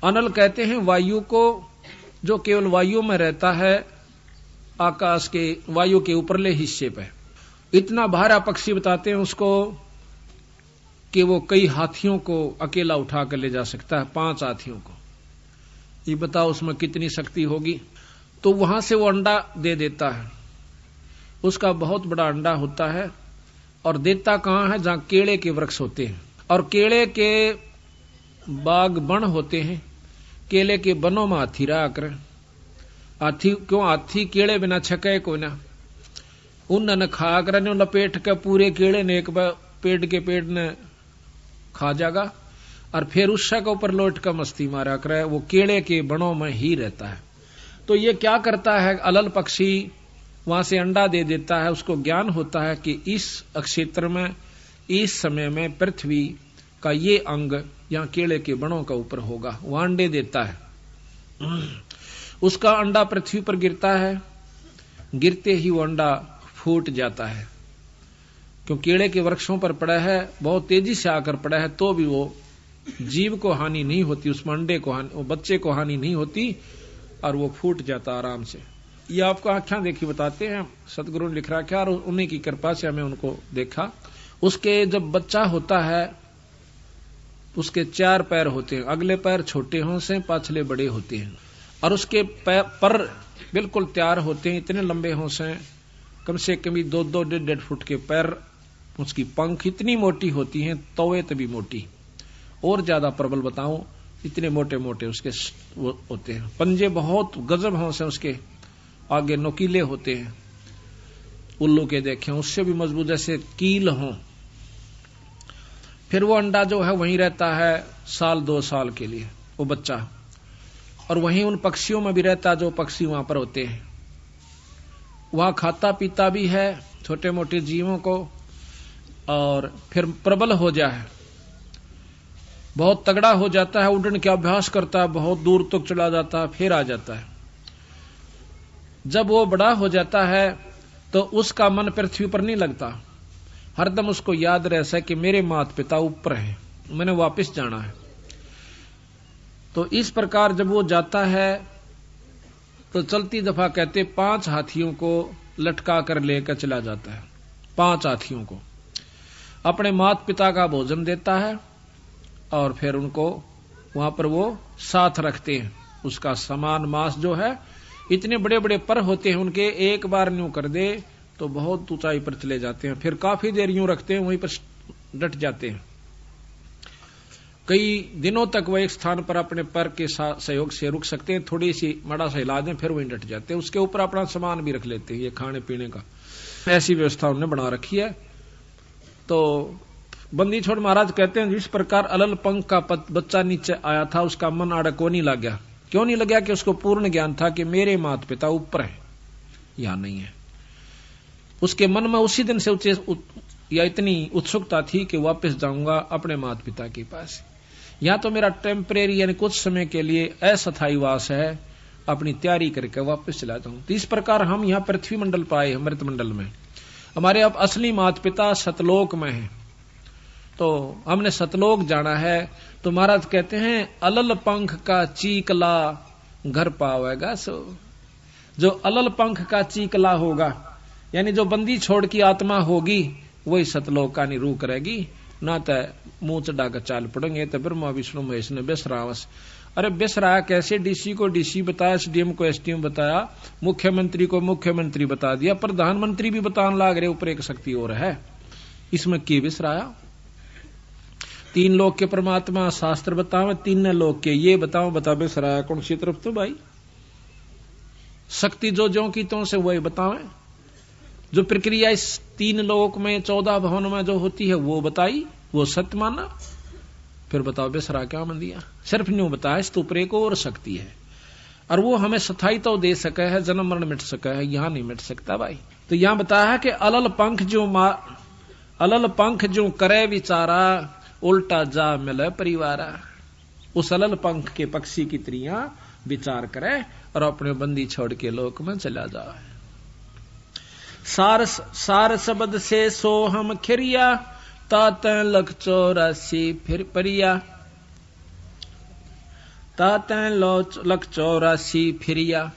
अनल कहते हैं वायु को, जो केवल वायु में रहता है, आकाश के वायु के ऊपरले हिस्से पे। इतना भारा पक्षी बताते हैं उसको कि वो कई हाथियों को अकेला उठा कर ले जा सकता है, 5 हाथियों को। ये बताओ उसमें कितनी शक्ति होगी। तो वहां से वो अंडा दे देता है, उसका बहुत बड़ा अंडा होता है। और देता कहां है? जहां केले के वृक्ष होते हैं और केले के बाग बन होते हैं। केले के बनों में हाथी रहा कर। हाथी क्यों? हाथी केले बिना छके को ना, उन खा कर लपेट के पूरे केले ने एक बार पेट के पेट ने खा जाएगा और फिर उस के ऊपर लौट कर मस्ती मारा करे। वो केले के बनों में ही रहता है। तो ये क्या करता है? अलल पक्षी वहां से अंडा दे देता है। उसको ज्ञान होता है कि इस क्षेत्र में, इस समय में पृथ्वी का ये अंग यहाँ केले के बनों का ऊपर होगा। वह अंडे देता है। उसका अंडा पृथ्वी पर गिरता है। गिरते ही वो अंडा फूट जाता है। क्यों? केले के वृक्षों पर पड़ा है, बहुत तेजी से आकर पड़ा है, तो भी वो जीव को हानि नहीं होती, उसमें अंडे को हानि, वो बच्चे को हानि नहीं होती और वो फूट जाता आराम से। ये आपको आख्या देखी बताते हैं, सतगुरु ने लिख रखा और उन्हीं की कृपा से हमें उनको देखा। उसके जब बच्चा होता है उसके 4 पैर होते हैं। अगले पैर छोटे होंसे, पाछले बड़े होते हैं और उसके पर बिल्कुल तैयार होते हैं, इतने लंबे होंसे, कम से कम 2-2, 1.5 फुट के पैर। उसकी पंख इतनी मोटी होती हैं, तवे तभी मोटी, और ज्यादा प्रबल बताऊं, इतने मोटे मोटे उसके वो होते हैं, पंजे बहुत गजब हों से उसके, आगे नोकीले होते हैं, उल्लू के देखे उससे भी मजबूत, जैसे कील हों। फिर वो अंडा जो है वहीं रहता है 1-2 साल के लिए, वो बच्चा, और वहीं उन पक्षियों में भी रहता जो पक्षी वहां पर होते हैं। वहां खाता पीता भी है छोटे मोटे जीवों को, और फिर प्रबल हो जाए, बहुत तगड़ा हो जाता है, उड़ने का अभ्यास करता है, बहुत दूर तक चला जाता है, फिर आ जाता है। जब वो बड़ा हो जाता है तो उसका मन पृथ्वी पर नहीं लगता, हरदम उसको याद रहता है कि मेरे माता पिता ऊपर हैं, मैंने वापस जाना है। तो इस प्रकार जब वो जाता है तो चलती दफा कहते 5 हाथियों को लटका कर लेकर चला जाता है। 5 हाथियों को अपने माता पिता का भोजन देता है, और फिर उनको वहां पर वो साथ रखते हैं। उसका समान मांस जो है, इतने बड़े बड़े पर होते हैं उनके, एक बार न्यू कर दे तो बहुत ऊंचाई पर चले जाते हैं, फिर काफी देर यूं रखते हैं, वहीं पर डट जाते हैं। कई दिनों तक वह एक स्थान पर अपने पर के सहयोग से रुक सकते हैं, थोड़ी सी मड़ा सा हिला दें फिर वहीं डट जाते हैं, उसके ऊपर अपना सामान भी रख लेते हैं, ये खाने पीने का, ऐसी व्यवस्था उन्होंने बना रखी है। तो बंदी छोड़ महाराज कहते हैं, जिस प्रकार अलल पंख का बच्चा नीचे आया था, उसका मन आड़ा को नहीं लग गया। क्यों नहीं लग गया? कि उसको पूर्ण ज्ञान था कि मेरे माता पिता ऊपर है, यहां नहीं है। उसके मन में उसी दिन से या इतनी उत्सुकता थी कि वापस जाऊंगा अपने माता पिता के पास, यहां तो मेरा टेम्परेरी यानी कुछ समय के लिए अस्थायी वास है, अपनी तैयारी करके वापस चला जाऊं। तो इस प्रकार हम यहाँ पृथ्वी मंडल पर आए, अमृत मंडल में। हमारे अब असली माता पिता सतलोक में हैं, तो हमने सतलोक जाना है। तो महाराज कहते हैं, अलल पंख का चीकला घर पावेगा सो। जो अलल पंख का चीकला होगा, यानी जो बंदी छोड़ की आत्मा होगी, वही सतलोक का नहीं रूह करेगी, ना तो मुंह चढ़ा कर चाल पड़ेंगे। तो ब्रह्मा विष्णु महेश ने बेसरावस, अरे बेसराया कैसे? डीसी को डीसी बताया, एसडीएम को एसडीएम बताया, मुख्यमंत्री को मुख्यमंत्री बता दिया, प्रधानमंत्री भी बताने लाग रहे ऊपर एक शक्ति और है, इसमें की बेसराया? 3 लोक के परमात्मा शास्त्र बताओ, 3 लोक के ये बताओ, बता बेसराया कौन सी तरफ? तो भाई शक्ति जो की तो से वही बतावे, जो प्रक्रिया इस 3 लोक में 14 भवन में जो होती है वो बताई, वो सत्य माना, फिर बताओ बेसरा क्या मन दिया? सिर्फ न्यू बताया, इस तो ऊपर एक और शक्ति है, और वो हमें स्थायी तो दे सके है, जन्म मरण मिट सके है, यहां नहीं मिट सकता भाई। तो यहां बताया है कि अलल पंख जो करे विचारा, उल्टा जा मिले परिवारा। उस अलल पंख के पक्षी की त्रियां विचार करे और अपने बंदी छोड़ के लोक में चला जाए। सार शब्द से सो हम खिरिया, ताते लख 84 फिर परिया, ताते लख 84 फिरिया।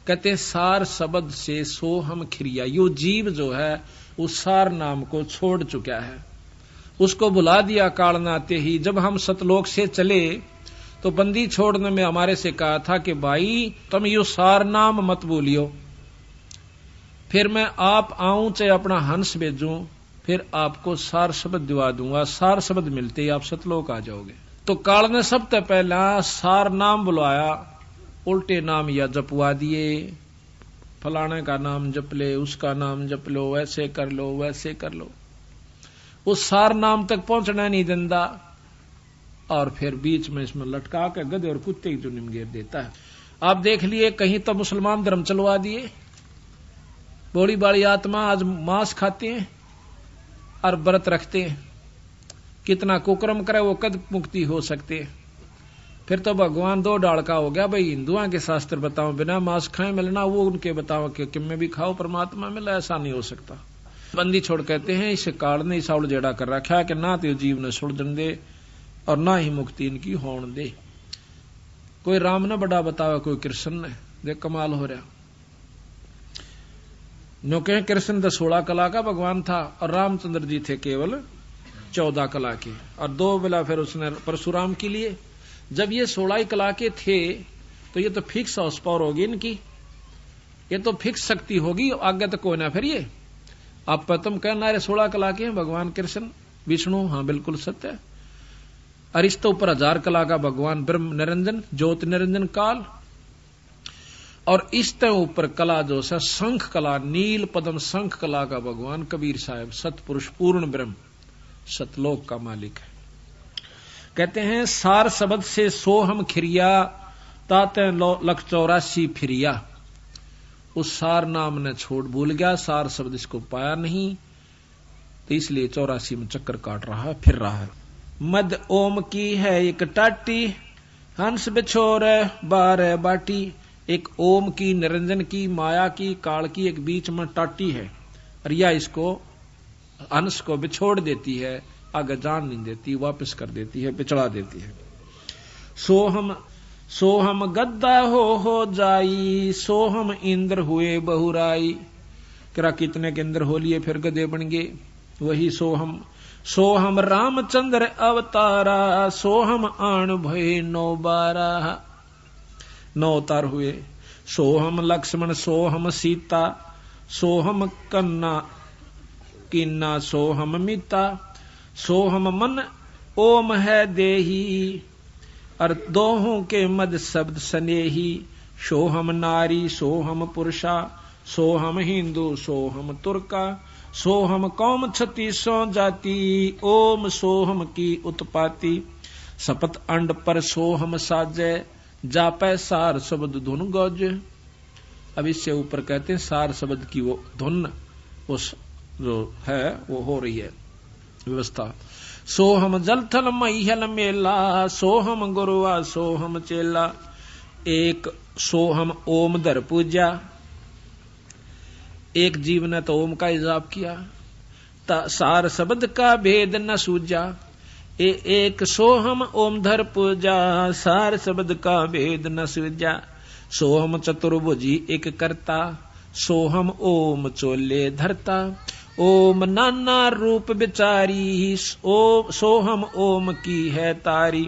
कहते सार शब्द से सो हम खिरिया, यो जीव जो है उस सार नाम को छोड़ चुका है, उसको भुला दिया काल नाते ही। जब हम सतलोक से चले तो बंदी छोड़ने में हमारे से कहा था कि भाई तुम यो सार नाम मत बोलियो, फिर मैं आप आऊं चाहे अपना हंस भेजूं, फिर आपको सार शब्द दिवा दूंगा, सार शब्द मिलते ही आप सतलोक आ जाओगे। तो काल ने सबसे पहला सार नाम बुलवाया, उल्टे नाम या जपवा दिए, फलाने का नाम जप ले, उसका नाम जप लो, वैसे कर लो वैसे कर लो, उस सार नाम तक पहुंचना नहीं देता, और फिर बीच में इसमें लटका के गधे और कुत्ते की जुनिम घेर देता है। आप देख लिए कहीं तो मुसलमान धर्म चलवा दिए, बड़ी बड़ी आत्मा आज मांस खाते हैं और व्रत रखते हैं, कितना कुकर्म करे वो कद मुक्ति हो सकते हैं। फिर तो भगवान 2 डाल का हो गया भाई, हिंदुओं के शास्त्र बताओ बिना मांस खाए मिलना, वो उनके बताओ कि किम भी खाओ परमात्मा मिला, ऐसा नहीं हो सकता। बंदी छोड़ कहते हैं इस काल ने ऐसा उलझेड़ा कर रखा है कि ना तो जीव ने सुलझन दे और ना ही मुक्ति इनकी होने दे। कोई राम ने बड़ा बतावा, कोई कृष्ण ने, देख कमाल हो रहा। नो कहे कृष्ण तो 16 कला का भगवान था और रामचंद्र जी थे केवल 14 कला के, और 2 बेला फिर उसने परशुराम के लिए। जब ये 16 कला के थे तो ये तो फिक्स हाउस पावर होगी इनकी, ये तो फिक्स शक्ति होगी, आगे तक कोई ना। फिर ये आप तुम कहना 16 कला के हैं भगवान कृष्ण विष्णु, हाँ बिल्कुल सत्य है। अरिष्ट ऊपर 1000 कला का भगवान ब्रह्म निरंजन ज्योति निरंजन काल, और इष्ट ऊपर कला जो है शंख कला, नील पद्म शंख कला का भगवान कबीर साहब सतपुरुष पूर्ण ब्रह्म सतलोक का मालिक है। कहते हैं सार शब्द से सोहम खिरिया ताते लख 84 फिरिया। उस सार नाम ने छोड़ भूल गया, सार शब्द इसको पाया नहीं, तो इसलिए 84 में चक्कर काट रहा है, फिर रहा है। मद ओम की है एक टाटी, हंस बिछोर बार बाटी। एक ओम की, निरंजन की, माया की, काल की, एक बीच में टाटी है, और यह इसको हंस को बिछोड़ देती है, आगे जान नहीं देती, वापस कर देती है, पिछड़ा देती है। सोहम गद्दा हो जाई, सोहम इंद्र हुए बहुराई। करा कितने के इंद्र हो लिए फिर गधे बन गए, वही सोहम रामचंद्र अवतारा, सोहम आन भय 9 अवतार हुए। सोहम लक्ष्मण, सोहम सीता, सोहम कन्ना किन्ना, सोहम मिता। सोहम मन ओम है देही, और दोहों के मद शब्द स्नेही। सोहम नारी, सोहम पुरुषा, सोहम हिंदू, सोहम तुर्का। सोहम कौम 36 जाति, ओम सोहम की उत्पाती। सपत अंड पर सोहम साजे, जापै सार शब्द धुन गौज। अब इससे ऊपर कहते हैं सार शब्द की वो धुन उस जो है वो हो रही है व्यवस्था। सोहम जलथल महियल मेला, सोहम गुरुआ सोहम चेला। एक सोहम ओम धर पूजा, एक जीव ने तो ओम का हिजाब किया, सार शब्द का भेद न सूझा। एक सोहम ओम धर पूजा, सार शब्द का भेद न सूझा। सोहम चतुर्भुजी एक करता, सोहम ओम चोले धरता। ओम नाना रूप बिचारी, सोहम ओम की है तारी।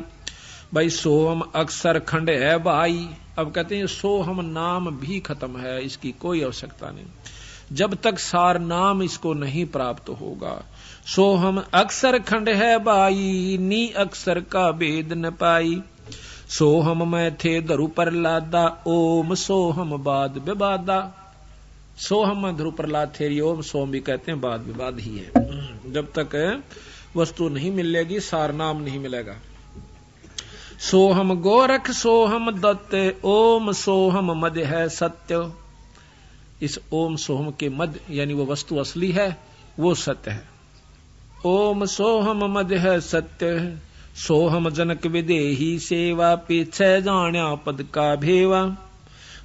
भाई सोहम अक्षर खंड है भाई। अब कहते हैं सोहम नाम भी खत्म है, इसकी कोई आवश्यकता नहीं जब तक सार नाम इसको नहीं प्राप्त होगा। सोहम अक्षर खंड है भाई, नी अक्षर का भेद न पाई। सोहम में थे धरु पर लादा, ओम सोहम बाद विवादा। सोहम में ध्रुव प्रहलाद थे, ओम सोम भी कहते हैं, बाद विवाद ही है। जब तक वस्तु नहीं मिलेगी सार नाम नहीं मिलेगा। सोहम गोरख सोहम दत्त, ओम सोहम मद है सत्य। इस ओम सोहम के मद यानी वो वस्तु असली है, वो सत्य है। ओम सोहम मद है सत्य, सोहम जनक विदेही सेवा। पीछे जाण्या पद का भेवा।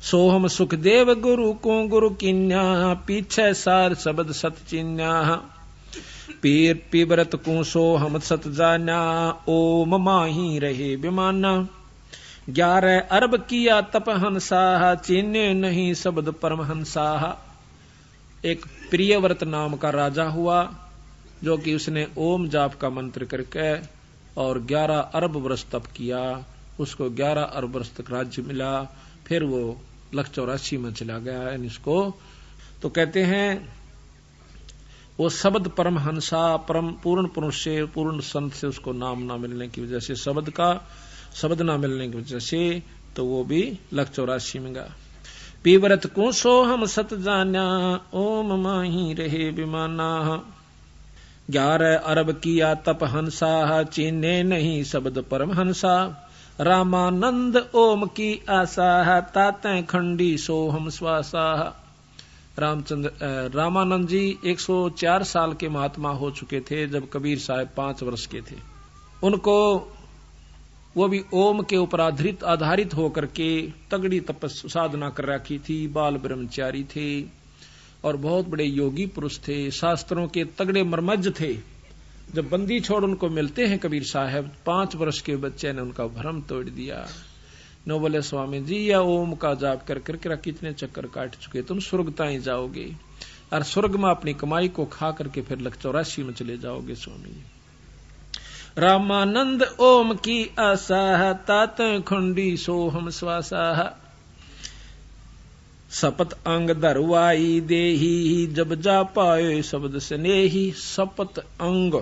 सोहम सुखदेव गुरु को गुरु किन्या, पीछे सार शब्द सत चिन्या। पीर पिबरत को सोहम सत जाना, ओम माही रहे विमाना। 11 अरब किया तप हंसा, चिन्ह नहीं शब्द परमहंसा। एक प्रियव्रत नाम का राजा हुआ, जो कि उसने ओम जाप का मंत्र करके और 11 अरब वर्ष तप किया। उसको 11 अरब वर्ष तक राज्य मिला, फिर वो लख 84 में चला गया। इसको तो कहते हैं वो शब्द परमहंसा, परम पूर्ण पुरुष से, पूर्ण संत से उसको नाम ना मिलने की वजह से, शब्द ना मिलने की वजह से, तो वो भी लख 84 में गया। पीवरत को सोहम सत जाना, ओम माही रहे विमाना। 11 अरब किया तप हंसा, चीने नहीं शब्द परमहंसा। रामानंद ओम की आशा, ताते खंडी सोहम स्वासा। रामानंद जी 104 साल के महात्मा हो चुके थे जब कबीर साहब 5 वर्ष के थे। उनको वो भी ओम के ऊपर आधारित होकर के तगड़ी तपस्या साधना कर रखी थी। बाल ब्रह्मचारी थे और बहुत बड़े योगी पुरुष थे, शास्त्रों के तगड़े मर्मज्ञ थे। जब बंदी छोड़ उनको मिलते हैं कबीर साहब, 5 वर्ष के बच्चे ने उनका भ्रम तोड़ दिया। नो बोले स्वामी जी, या ओम का जाप कर करके कितने चक्कर काट चुके, तुम स्वर्गता ही जाओगे और स्वर्ग में अपनी कमाई को खा करके फिर लख 84 में चले जाओगे स्वामी जी। रामानंद ओम की आशा, तात खंडी सोहम स्वासा। सपत अंग धरवाई देही, जब जा पाए शब्द स्नेही। सपत अंग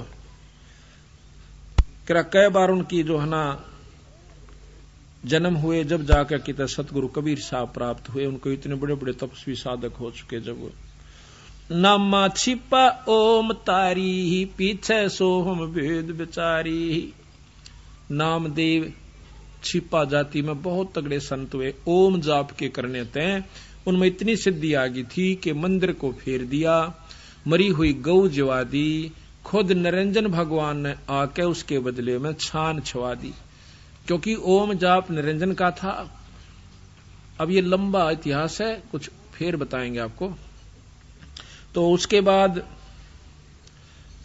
कई बार उनकी जो है ना जन्म हुए, जब जाकर कि सतगुरु कबीर साहब प्राप्त हुए। उनको इतने बड़े बड़े तपस्वी साधक हो चुके। जब नामा छिपा ओम तारी, पीछे सोहम भेद बेचारी। नामदेव छिपा जाति में बहुत तगड़े संत हुए। ओम जाप के करने तय उनमें इतनी सिद्धि आ गई थी कि मंदिर को फेर दिया, मरी हुई गौ जवा दी, खुद निरंजन भगवान ने आके उसके बदले में छान छवा दी, क्योंकि ओम जाप निरंजन का था। अब ये लंबा इतिहास है, कुछ फिर बताएंगे आपको। तो उसके बाद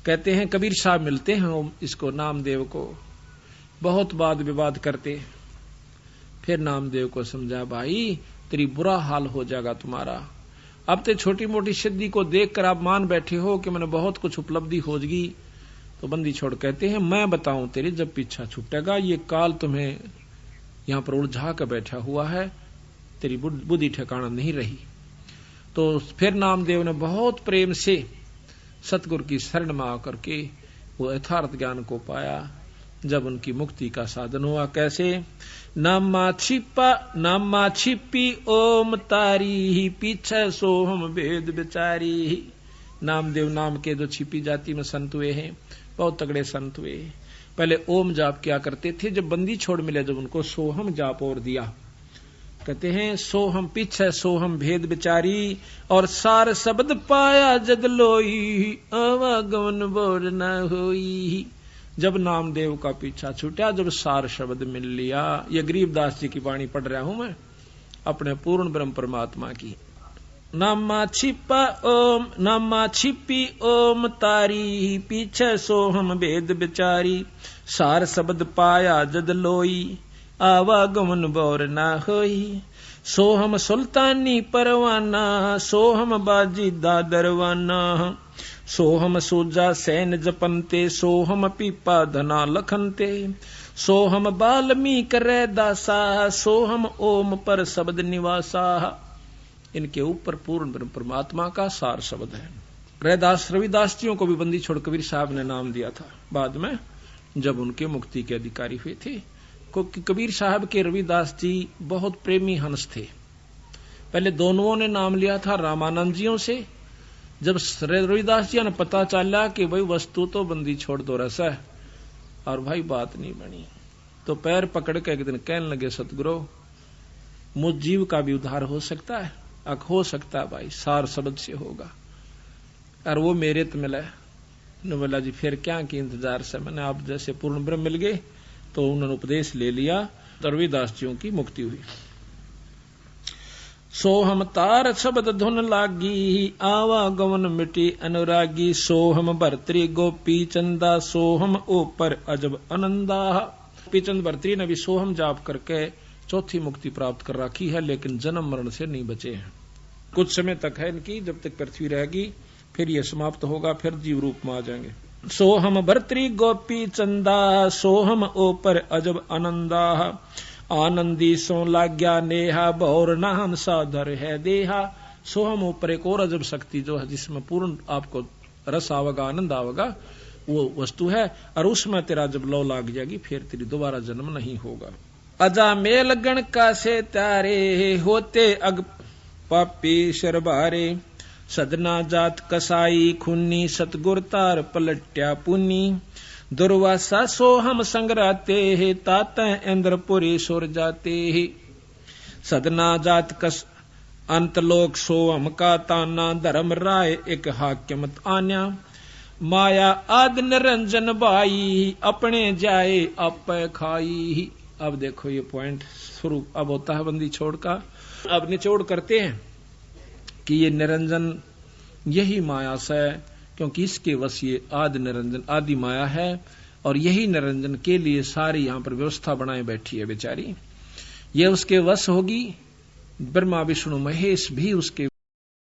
कहते हैं कबीर साहब मिलते हैं इसको नामदेव को, बहुत वाद विवाद करते। फिर नामदेव को समझा, भाई तेरी बुरा हाल हो जाएगा तुम्हारा। अब तो छोटी मोटी सिद्धि को देखकर आप मान बैठे हो कि मैंने बहुत कुछ उपलब्धि हो गई। तो बंदी छोड़ कहते हैं, मैं बताऊं तेरे जब पीछा छूटेगा, ये काल तुम्हें यहां पर उलझा कर बैठा हुआ है, तेरी बुद्धि ठिकाना नहीं रही। तो फिर नामदेव ने बहुत प्रेम से सतगुरु की शरण में आकर के वो यथार्थ ज्ञान को पाया। जब उनकी मुक्ति का साधन हुआ, कैसे? नामा छिपी ओम तारी, पीछे सोहम भेद बेचारी। नामदेव नाम के जो छिपी जाति में संत हुए हैं, बहुत तगड़े संत हुए। पहले ओम जाप क्या करते थे, जब बंदी छोड़ मिले जब उनको सोहम जाप और दिया। कहते हैं सोहम पीछे सोहम भेद बेचारी, और सार शब्द पाया जद लोई, आवागमन बोर न होई। जब नामदेव का पीछा छूटा, जब सार शब्द मिल लिया। ये गरीबदास जी की वाणी पढ़ रहा हूं मैं, अपने पूर्ण ब्रह्म परमात्मा की। नामा छिपी ओम तारी, पीछे सोहम भेद बेचारी, सार शब्द पाया जद लोई, आवागमन बोर ना होई। सोहम सुल्तानी परवाना, सोहम बाजी दादरवाना, सोहम सूजा सैन जपनते, सोहम पीपा धना लखनते, सोहम बाल्मीक रैदासा, सोहम ओम पर शब्द निवासा। इनके ऊपर पूर्ण ब्रह्म परमात्मा का सार शब्द है। रैदास रविदास जियों को भी बंदी छोड़ कबीर साहब ने नाम दिया था बाद में, जब उनके मुक्ति के अधिकारी हुए थे। क्योंकि कबीर साहब के रविदास जी बहुत प्रेमी हंस थे। पहले दोनों ने नाम लिया था रामानंद जियों से। जब रविदास जी ने पता चला कि भाई वस्तु तो बंदी छोड़ दो रस है, और भाई बात नहीं बनी, तो पैर पकड़ के एक दिन कहने लगे, सतगुरु मुझ जीव का भी उद्धार हो सकता है? हो सकता है भाई, सार शब्द से होगा। और वो मेरे तो मिला है। बोला जी फिर क्या की इंतजार से, मैंने आप जैसे पूर्ण ब्रह्म मिल गए। तो उन्होंने उपदेश ले लिया, तो रविदास जियों की मुक्ति हुई। सोहम तार शब्द धुन लागी, आवागमन मिटी अनुरागी, सोहम भर्तरी गोपी चंदा, सोहम ऊपर अजब आनंदा। गोपीचंद भर्तरी ने भी सोहम जाप करके चौथी मुक्ति प्राप्त कर रखी है, लेकिन जन्म मरण से नहीं बचे हैं। कुछ समय तक है इनकी, जब तक पृथ्वी रहेगी, फिर ये समाप्त होगा, फिर जीव रूप में आ जाएंगे। सोहम भर्तरी गोपी चंदा, सोहम ऊपर अजब आनंदा, आनंदी सो लाग्या नेहा, बौर नाम साधर है देहा। सोहम ऊपर एक और अजब शक्ति जो है, जिसमें पूर्ण आपको रस आवेगा, आनंद आवेगा, वो वस्तु है। और उसमें तेरा जब लौ लाग जाएगी, फिर तेरी दोबारा जन्म नहीं होगा। अजा मेल गण का से तारे, होते अग पापी शरबारे, सदना जात कसाई खुन्नी, सतगुर तार पलट्या पुन्नी, दुर्वासा सोहम संगराते है, ताता इंद्रपुरी सुर जाते है। सदना जात कस अंतलोक सोहम का ताना, धर्म राय एक हाक्यमत आन्या, माया आद निरंजन बाई, अपने जाए आप खाई। अब देखो ये पॉइंट शुरू अब होता है बंदी छोड़ का। अब निचोड़ करते हैं कि ये निरंजन यही माया से, क्योंकि इसके वश ये आदि निरंजन आदि माया है, और यही निरंजन के लिए सारी यहां पर व्यवस्था बनाए बैठी है बेचारी। ये उसके वश होगी। ब्रह्मा विष्णु महेश भी उसके